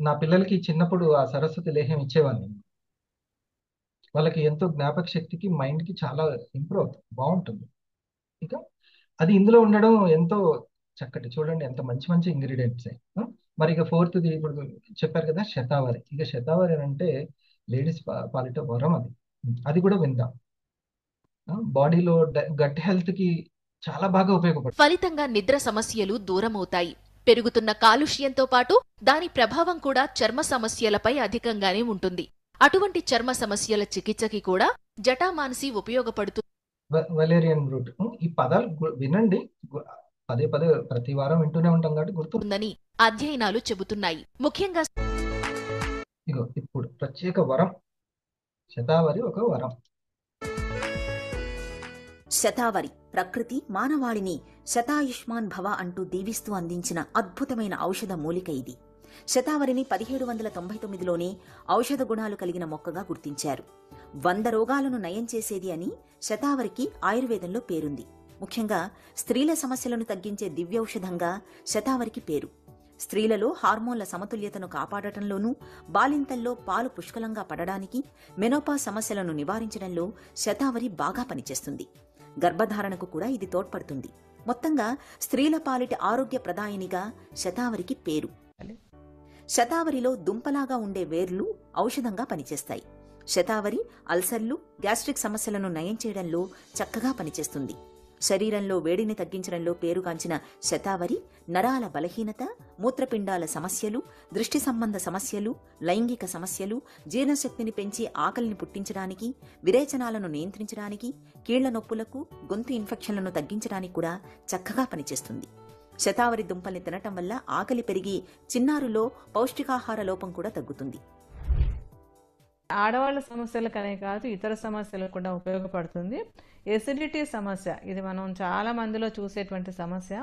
నా పిల్లలకి చిన్నప్పుడు ఆ సరస్వతి లేహ్యం ఇచ్చేవాడిని. వాళ్ళకి ఎంతో జ్ఞాపక శక్తికి, మైండ్ కి చాలా ఇంప్రూవ్ అవుతుంది, బాగుంటుంది. ఇక అది ఇందులో ఉండడం ఎంతో చక్కటి, చూడండి ఎంత మంచి మంచి ఇంగ్రీడియంట్స్. మరి ఇక 4థది ఇప్పుడు చెప్పారు కదా, శతావరి. ఇక శతావరి అంటే లేడీస్ పాలిట వరం, అది కూడా విందాం. బాడీలో గట్ హెల్త్ కి చాలా బాగా ఉపయోగపడుతుంది. ఫలితంగా నిద్ర సమస్యలు దూరమవుతాయి. పెరుగుతున్న కాలుష్యంతో పాటు దాని ప్రభావం కూడా చర్మ సమస్యలపై అధికంగానే ఉంటుంది. అటువంటి చర్మ సమస్యల చికిత్సకి కూడా జటామాన్సి ఉపయోగపడుతుంది. వలేరియన్ రూట్, ఈ పదాలు వినండి, పదే పదే ప్రతి వారం వింటూనే ఉంటాం కాబట్టి గుర్తుందని అధ్యయనాలు చెబుతున్నాయి. ముఖ్యంగా ఇగో ఇప్పుడు ప్రత్యేక వరం, శతావరి ఒక వరం. శతావరి ప్రకృతి మానవాళిని శతాయుష్మాన్ భవ అంటూ దీవిస్తూ అందించిన అద్భుతమైన ఔషధ మూలిక ఇది. శతావరిని 1799లోనే ఔషధ గుణాలు కలిగిన మొక్కగా గుర్తించారు. 100 రోగాలను నయం చేసేది అని శతావరికి ఆయుర్వేదంలో పేరుంది. ముఖ్యంగా స్త్రీల సమస్యలను తగ్గించే దివ్యౌషధంగా శతావరికి పేరు. స్త్రీలలో హార్మోన్ల సమతుల్యతను కాపాడటంలోనూ, బాలింతల్లో పాలు పుష్కలంగా పడడానికి, మెనోపాజ్ సమస్యలను నివారించడంలో శతావరి బాగా పనిచేస్తుంది. గర్భధారణకు కూడా ఇది తోడ్పడుతుంది. మొత్తంగా స్త్రీల పాలిటి ఆరోగ్య ప్రదాయినిగా శతావరికి పేరు. శతావరిలో దుంపలాగా ఉండే వేర్లు ఔషధంగా పనిచేస్తాయి. శతావరి అల్సర్లు, గ్యాస్ట్రిక్ సమస్యలను నయం చేయడంలో చక్కగా పనిచేస్తుంది. శరీరంలో వేడిని తగ్గించడంలో పేరుగాంచిన శతావరి నరాల బలహీనత, మూత్రపిండాల సమస్యలు, దృష్టి సంబంధ సమస్యలు, లైంగిక సమస్యలు, జీర్ణశక్తిని పెంచి ఆకలిని పుట్టించడానికి, విరేచనాలను నియంత్రించడానికి, కీళ్ల నొప్పులకు, గొంతు ఇన్ఫెక్షన్లను తగ్గించడానికి కూడా చక్కగా పనిచేస్తుంది. శతావరి దుంపల్ని తినటం వల్ల ఆకలి పెరిగి చిన్నారులో పౌష్టికాహార లోపం కూడా తగ్గుతుంది. ఆడవాళ్ళ సమస్యలకనే కాదు, ఇతర సమస్యలకు కూడా ఉపయోగపడుతుంది. ఎసిడిటీ సమస్య ఇది మనం చాలా మందిలో చూసేటువంటి సమస్య.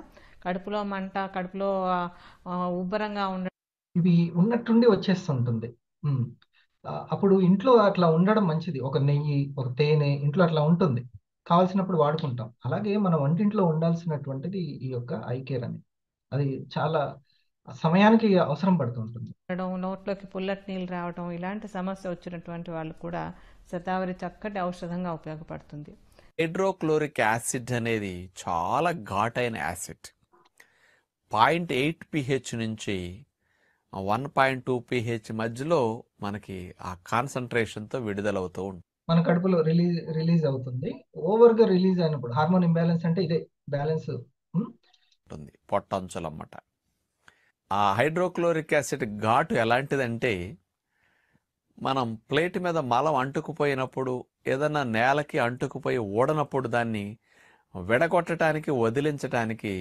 కడుపులో మంట, కడుపులో ఉబ్బరంగా ఉండడం, ఇవి ఉన్నట్టుండి వచ్చేస్తుంటుంది. అప్పుడు ఇంట్లో అట్లా ఉండడం మంచిది. ఒక నెయ్యి, ఒక తేనె ఇంట్లో అట్లా ఉంటుంది, కావాల్సినప్పుడు వాడుకుంటాం. అలాగే మన వంటింట్లో ఉండాల్సినటువంటిది ఈ యొక్క ఐ కేర్ అని. అది చాలా సమయానికి అవసరం పడుతుంటుంది. నోట్లోకి పుల్లటి నీళ్ళు రావడం, ఇలాంటి సమస్య వచ్చినటువంటి వాళ్ళు కూడా శతావరి చక్కటి ఔషధంగా ఉపయోగపడుతుంది. హైడ్రోక్లోరిక్ యాసిడ్ అనేది చాలా ఘాటైన యాసిడ్. 0.8 pH నుంచి 1.2 pH మధ్యలో మనకి ఆ కాన్సన్ట్రేషన్తో విడుదలవుతూ ఉంటుంది. మన కడుపులో రిలీజ్ అవుతుంది. ఓవర్గా రిలీజ్ అయినప్పుడు హార్మోన్ ఇంబ్యాలెన్స్ అంటే ఇదే బ్యాలెన్స్ ఉంటుంది, పొట్టంచులన్నమాట. ఆ హైడ్రోక్లోరిక్ యాసిడ్ ఘాటు ఎలాంటిదంటే, మనం ప్లేట్ మీద మలం అంటుకుపోయినప్పుడు, ఏదన్నా నేలకి అంటుకుపోయి ఊడనప్పుడు దాన్ని విడగొట్టడానికి, వదిలించడానికి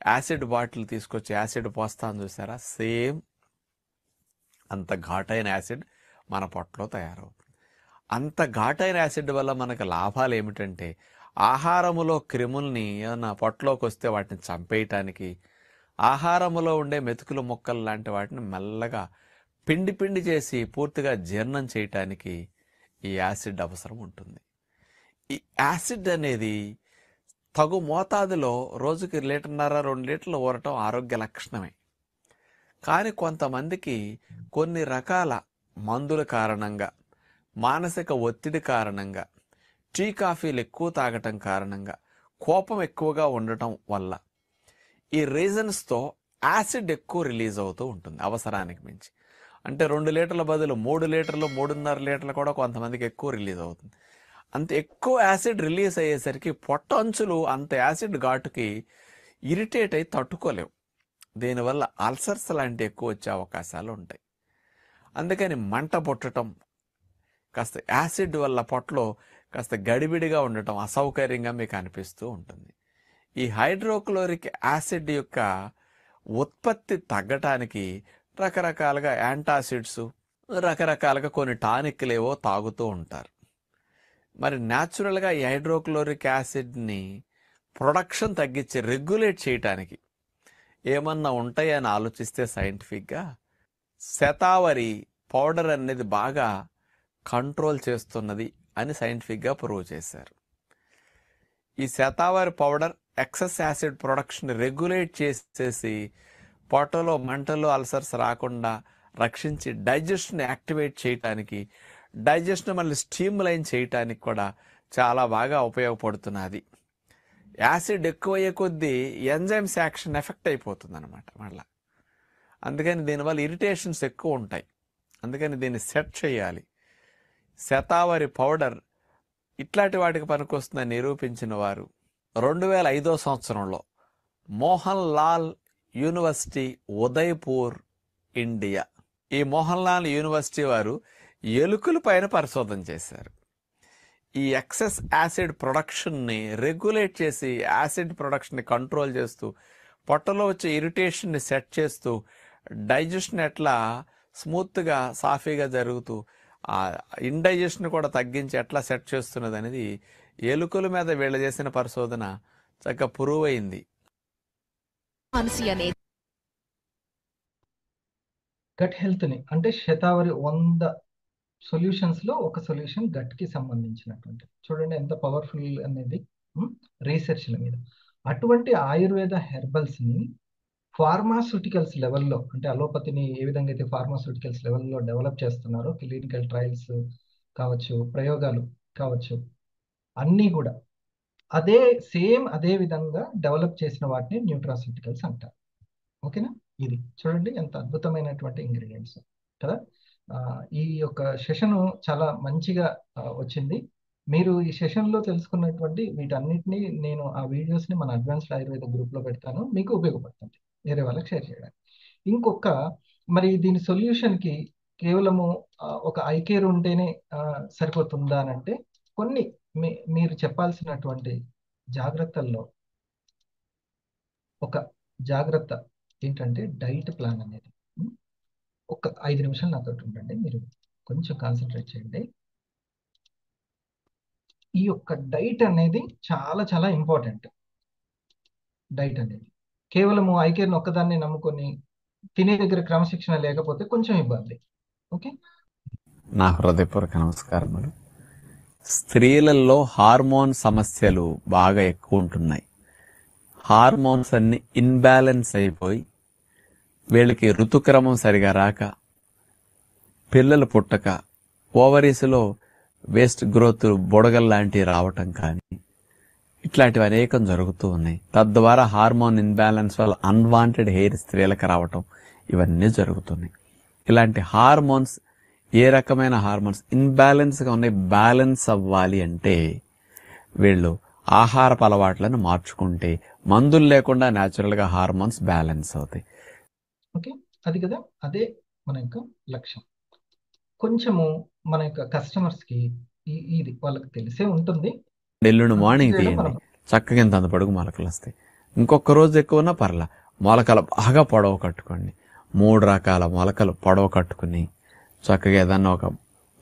యాసిడ్ బాటిల్ తీసుకొచ్చి యాసిడ్ పోస్తాను చూసారా, సేమ్ అంత ఘాటైన యాసిడ్ మన పొట్టలో తయారవుతుంది. అంత ఘాటైన యాసిడ్ వల్ల మనకు లాభాలు ఏమిటంటే, ఆహారములో క్రిముల్ని ఏమన్నా పొట్టలోకి వస్తే వాటిని చంపేయటానికి, ఆహారములో ఉండే మెతుకులు మొక్కలు లాంటి వాటిని మెల్లగా పిండి పిండి చేసి పూర్తిగా జీర్ణం చేయటానికి ఈ యాసిడ్ అవసరం ఉంటుంది. ఈ యాసిడ్ అనేది తగు మోతాదులో రోజుకి 1.5 లీటర్ల 2 లీటర్లు ఊరటం ఆరోగ్య లక్షణమే. కానీ కొంతమందికి కొన్ని రకాల మందుల కారణంగా, మానసిక ఒత్తిడి కారణంగా, టీ కాఫీలు ఎక్కువ తాగటం కారణంగా, కోపం ఎక్కువగా ఉండటం వల్ల, ఈ రీజన్స్తో యాసిడ్ ఎక్కువ రిలీజ్ అవుతూ ఉంటుంది అవసరానికి మించి. అంటే 2 లీటర్ల బదులు 3 లీటర్లు, 3.5 లీటర్లు కూడా కొంతమందికి ఎక్కువ రిలీజ్ అవుతుంది. అంత ఎక్కువ యాసిడ్ రిలీజ్ అయ్యేసరికి పొట్ట అంచులు అంత యాసిడ్ ఘాటుకి ఇరిటేట్ అయి తట్టుకోలేవు. దీనివల్ల అల్సర్స్ లాంటి ఎక్కువ వచ్చే అవకాశాలు ఉంటాయి. అందుకని మంట పుట్టడం, కాస్త యాసిడ్ వల్ల పొట్టలో కాస్త గడిబిడిగా ఉండటం, అసౌకర్యంగా మీకు అనిపిస్తూ ఉంటుంది. ఈ హైడ్రోక్లోరిక్ యాసిడ్ యొక్క ఉత్పత్తి తగ్గటానికి రకరకాలుగా యాంటాసిడ్స్, రకరకాలుగా కొన్ని టానిక్లు ఏవో తాగుతూ ఉంటారు. మరి న్యాచురల్గా ఈ హైడ్రోక్లోరిక్ యాసిడ్ని ప్రొడక్షన్ తగ్గించి రెగ్యులేట్ చేయటానికి ఏమన్నా ఉంటాయని ఆలోచిస్తే సైంటిఫిక్గా శతావరి పౌడర్ అనేది బాగా కంట్రోల్ చేస్తున్నది అని సైంటిఫిక్గా ప్రూవ్ చేశారు. ఈ shatavari powder excess acid production regulate చేసేసి పొట్టలో మంటలు, అల్సర్స్ రాకుండా రక్షించి డైజెషన్ యాక్టివేట్ చేయటానికి, డైజెషన్ మళ్ళీ స్టీమ్లైన్ చేయటానికి కూడా చాలా బాగా ఉపయోగపడుతున్నది. యాసిడ్ ఎక్కువయ్యే కొద్దీ ఎంజైమ్స్ యాక్షన్ ఎఫెక్ట్ అయిపోతుంది అనమాట మళ్ళీ. అందుకని దీనివల్ల ఇరిటేషన్స్ ఎక్కువ ఉంటాయి. అందుకని దీన్ని సెట్ చేయాలి. శతావరి పౌడర్ ఇట్లాంటి వాటికి పనికొస్తుందని నిరూపించిన వారు 2005 సంవత్సరంలో మోహన్ లాల్ యూనివర్సిటీ, ఉదయ్పూర్, ఇండియా. ఈ మోహన్ లాల్ యూనివర్సిటీ వారు ఎలుకల పైన పరిశోధన చేశారు. ఈ ఎక్సెస్ యాసిడ్ ప్రొడక్షన్ని రెగ్యులేట్ చేసి, యాసిడ్ ప్రొడక్షన్ని కంట్రోల్ చేస్తూ, పొట్టలో వచ్చే ఇరిటేషన్ని సెట్ చేస్తూ, డైజెషన్ ఎట్లా స్మూత్గా సాఫీగా జరుగుతూ, ఆ ఇండైజెషన్ కూడా తగ్గించి ఎట్లా సెట్ చేస్తున్నది అనేది ఎలుకల మీద వీళ్ళు చేసిన పరిశోధన చక్కగా ప్రూవ్ అయింది. అనసూయ నే గట్ హెల్త్ని అంటే శతావరి 100 సొల్యూషన్స్ లో ఒక సొల్యూషన్ గట్ కి సంబంధించినటువంటి, చూడండి ఎంత పవర్ఫుల్ అనేది రీసెర్చ్ల మీద. అటువంటి ఆయుర్వేద హెర్బల్స్ ని ఫార్మాస్యూటికల్స్ లెవెల్లో, అంటే అలోపతిని ఏ విధంగా అయితే ఫార్మాస్యూటికల్స్ లెవెల్లో డెవలప్ చేస్తున్నారో, క్లినికల్ ట్రయల్స్ కావచ్చు, ప్రయోగాలు కావచ్చు, అన్నీ కూడా అదే విధంగా డెవలప్ చేసిన వాటిని న్యూట్రాస్యూటికల్స్ అంటారు. ఓకేనా? ఇది చూడండి ఎంత అద్భుతమైనటువంటి ఇంగ్రీడియంట్స్ కదా. ఈ యొక్క సెషన్ చాలా మంచిగా వచ్చింది. మీరు ఈ సెషన్లో తెలుసుకున్నటువంటి వీటన్నిటిని నేను ఆ వీడియోస్ని మన అడ్వాన్స్డ్ ఆయుర్వేద గ్రూప్లో పెడతాను, మీకు ఉపయోగపడుతుంది వేరే వాళ్ళకి షేర్ చేయడానికి. ఇంకొక మరి దీని సొల్యూషన్కి కేవలము ఒక ఐకేర్ ఉంటేనే సరిపోతుందా అని అంటే, కొన్ని మీరు చెప్పాల్సినటువంటి జాగ్రత్తల్లో ఒక జాగ్రత్త ఏంటంటే డైట్ ప్లాన్ అనేది. ఒక 5 నిమిషాలు నాతో ఉండండి, మీరు కొంచెం కాన్సన్ట్రేట్ చేయండి. ఈ యొక్క డైట్ అనేది చాలా చాలా ఇంపార్టెంట్. డైట్ అనేది కేవలము ఐకేర్ని ఒక్కదాన్ని నమ్ముకొని తినే దగ్గర క్రమశిక్షణ లేకపోతే కొంచెం ఇబ్బంది. ఓకే, నా హృదయపూర్వక నమస్కారములు. స్త్రీలలో హార్మోన్ సమస్యలు బాగా ఎక్కువ ఉంటున్నాయి. హార్మోన్స్ అన్ని ఇన్బ్యాలెన్స్ అయిపోయి వీళ్ళకి ఋతుక్రమం సరిగా రాక, పిల్లలు పుట్టక, ఓవరీస్లో వేస్ట్ గ్రోత్ బుడగల్ లాంటివి రావటం కానీ ఇట్లాంటివి అనేకం జరుగుతూ ఉన్నాయి. తద్వారా హార్మోన్ ఇన్బ్యాలెన్స్ వల్ల అన్వాంటెడ్ హెయిర్ స్త్రీలకు రావటం ఇవన్నీ జరుగుతున్నాయి. ఇలాంటి హార్మోన్స్, ఏ రకమైన హార్మోన్స్ ఇన్బ్యాలెన్స్గా ఉన్నాయి, బ్యాలెన్స్ అవ్వాలి అంటే వీళ్ళు ఆహారపు అలవాట్లను మార్చుకుంటే మందులు లేకుండా న్యాచురల్గా హార్మోన్స్ బ్యాలెన్స్ అవుతాయి. ఓకే, అది కదా, అదే మన యొక్క లక్ష్యం. కొంచెము మన యొక్క కస్టమర్స్కి ఇది వాళ్ళకి తెలిసే ఉంటుంది. ఎల్లుండి మార్నింగ్ తీయండి, చక్కగా ఇంత పొడుగు మొలకలు వస్తాయి. ఇంకొక రోజు ఎక్కువ ఉన్నా పర్లా, మొలకలు బాగా పొడవ కట్టుకోండి. 3 రకాల మొలకలు పొడవ కట్టుకుని చక్కగా ఏదన్నా ఒక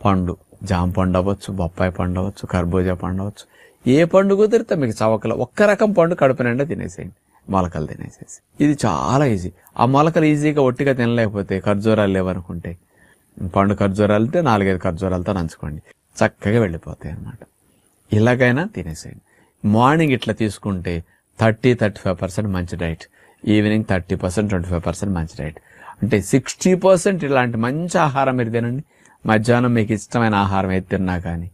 పండు, జామ పండు అవ్వచ్చు, బొప్పాయి పండు అవ్వచ్చు, కర్బూజా పండు అవ్వచ్చు, ఏ పండు కుదిరితే మీకు చవకలు ఒక్క రకం పండు కడుపు నిండా తినేసేయండి, మొలకలు తినేసేసి. ఇది చాలా ఈజీ. ఆ మొలకలు ఈజీగా ఒట్టిగా తినలేకపోతే, ఖర్జూరాలు లేవనుకుంటే పండు ఖర్జూరాలతో 4-5 ఖర్జూరాలతో నంచుకోండి, చక్కగా వెళ్ళిపోతాయి అన్నమాట. ఇలాగైనా తినేసేయండి. మార్నింగ్ ఇట్లా తీసుకుంటే 30-35% మంచి డైట్, ఈవినింగ్ 30%, 25% మంచి డైట్. అంటే 60% ఇలాంటి మంచి ఆహారం మీరు తినండి. మధ్యాహ్నం మీకు ఇష్టమైన ఆహారం ఏది తిన్నా కానీ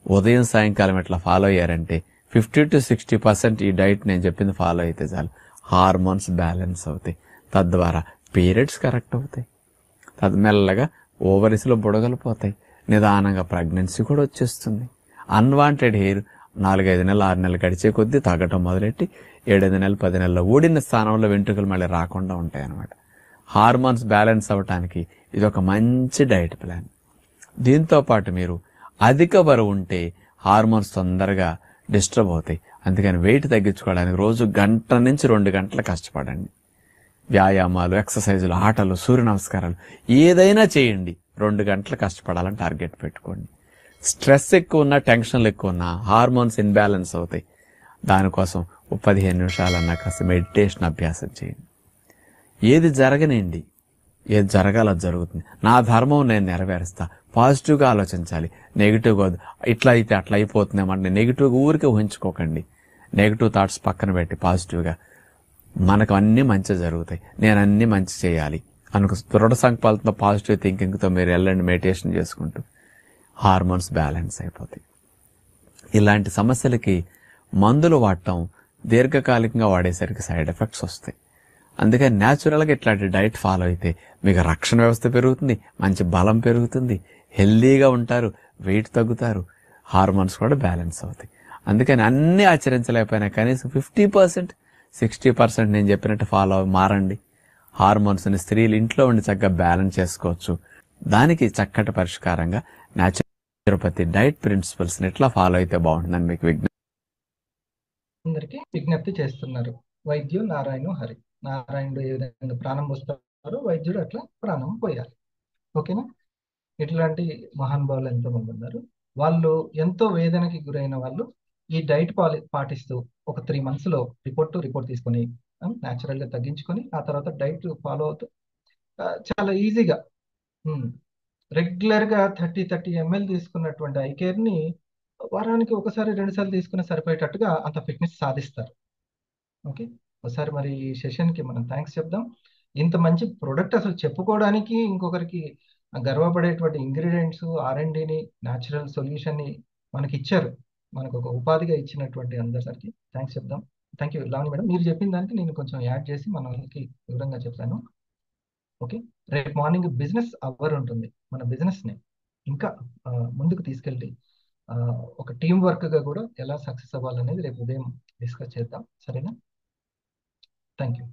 ఉదయం సాయంకాలం ఇట్లా ఫాలో అయ్యారంటే 50-60% ఈ డైట్ నేను చెప్పింది ఫాలో అయితే చాలు, హార్మోన్స్ బ్యాలెన్స్ అవుతాయి. తద్వారా పీరియడ్స్ కరెక్ట్ అవుతాయి, మెల్లగా ఓవరీస్లో బుడగలు పోతాయి, నిదానంగా ప్రెగ్నెన్సీ కూడా వచ్చేస్తుంది. అన్వాంటెడ్ హెయిర్ 4-5 నెలలు 6 నెలలు గడిచే కొద్దీ తగ్గటం మొదలెట్టి 7-8 నెలలు 10 నెలల్లో ఊడిన స్థానంలో వెంట్రుకలు మళ్ళీ రాకుండా ఉంటాయి అన్నమాట. హార్మోన్స్ బ్యాలెన్స్ అవ్వటానికి ఇది ఒక మంచి డైట్ ప్లాన్. దీంతో పాటు మీరు అధిక బరువు ఉంటే హార్మోన్స్ తొందరగా డిస్టర్బ్ అవుతాయి. అందుకని వెయిట్ తగ్గించుకోవడానికి రోజు 1 నుంచి 2 గంటలు కష్టపడండి. వ్యాయామాలు, ఎక్సర్సైజులు, ఆటలు, సూర్య నమస్కారాలు ఏదైనా చేయండి. 2 గంటలు కష్టపడాలని టార్గెట్ పెట్టుకోండి. స్ట్రెస్ ఎక్కువ ఉన్నా, టెన్షన్లు ఎక్కువ ఉన్నా హార్మోన్స్ ఇన్బ్యాలెన్స్ అవుతాయి. దానికోసం 15 నిమిషాలన్నా కాస్త మెడిటేషన్ అభ్యాసం చేయండి. ఏది జరగనండి, ఏది జరగాలో జరుగుతుంది. నా ధర్మం నేను నెరవేరుస్తా. పాజిటివ్గా ఆలోచించాలి, నెగిటివ్గా ఇట్లా అయితే అట్లా అయిపోతుందేమంటే నెగిటివ్గా ఊరికే ఊహించుకోకండి. నెగిటివ్ థాట్స్ పక్కన పెట్టి పాజిటివ్గా మనకు అన్నీ మంచి జరుగుతాయి, నేను అన్నీ మంచి చేయాలి అనుకు దృఢ సంకల్పంతో పాజిటివ్ థింకింగ్తో మీరు వెళ్ళండి. మెడిటేషన్ చేసుకుంటూ హార్మోన్స్ బ్యాలెన్స్ అయిపోతాయి. ఇలాంటి సమస్యలకి మందులు వాడటం దీర్ఘకాలికంగా వాడేసరికి సైడ్ ఎఫెక్ట్స్ వస్తాయి. అందుకని న్యాచురల్గా ఇట్లాంటి డైట్ ఫాలో అయితే మీకు రక్షణ వ్యవస్థ పెరుగుతుంది, మంచి బలం పెరుగుతుంది, హెల్దీగా ఉంటారు, వెయిట్ తగ్గుతారు, హార్మోన్స్ కూడా బ్యాలెన్స్ అవుతాయి. అందుకని అన్నీ ఆచరించలేకపోయినా కనీసం 50-60% నేను చెప్పినట్టు ఫాలో మారండి. హార్మోన్స్ని స్త్రీలు ఇంట్లో ఉండి చక్కగా బ్యాలెన్స్ చేసుకోవచ్చు. దానికి చక్కటి పరిష్కారంగా న్యాచురోపతి డైట్ ప్రిన్సిపల్స్ని ఎట్లా ఫాలో అయితే బాగుంటుందని మీకు అందరికీ విజ్ఞప్తి చేస్తున్నారు. వైద్యు నారాయణ హరి. నారాయణుడు ఏ విధంగా ప్రాణం పోస్తారో వైద్యుడు అట్లా ప్రాణం పోయాలి. ఓకేనా? ఇట్లాంటి మహానుభావులు ఎంతో మంది ఉన్నారు. వాళ్ళు ఎంతో వేదనకి గురైన వాళ్ళు ఈ డైట్ పాటిస్తూ ఒక 3 months లో రిపోర్ట్ తీసుకొని natural గా తగ్గించుకొని ఆ తర్వాత డైట్ ఫాలో అవుతూ చాలా ఈజీగా రెగ్యులర్ గా 30 ml తీసుకున్నటువంటి ఐ కేర్ ని వారానికి ఒకసారి 2 సార్లు తీసుకుని సరిపోయేటట్టుగా అంత ఫిట్నెస్ సాధిస్తారు. ఓకే, ఒకసారి మరి ఈ సెషన్ కి మనం థ్యాంక్స్ చెప్దాం. ఇంత మంచి ప్రొడక్ట్ అసలు చెప్పుకోవడానికి ఇంకొకరికి గర్వపడేటువంటి ఇంగ్రీడియంట్స్ R&Dని న్యాచురల్ సొల్యూషన్ ని మనకి ఇచ్చారు. మనకు ఒక ఉపాధిగా ఇచ్చినటువంటి అందరికి థ్యాంక్స్ చెప్దాం. Thank you Lavani madam. మీరు చెప్పిన దానికి నేను కొంచెం యాడ్ చేసి మనకి వివరంగా చెప్తాను. ఓకే, రేపు మార్నింగ్ బిజినెస్ అవర్ ఉంటుంది. మన బిజినెస్ ని ఇంకా ముందుకు తీసుకెళ్ళి ఒక టీం వర్క్ గా కూడా ఎలా సక్సెస్ అవ్వాలనేది రేపు ఉదయం డిస్కస్ చేద్దాం. సరేనా? Thank you.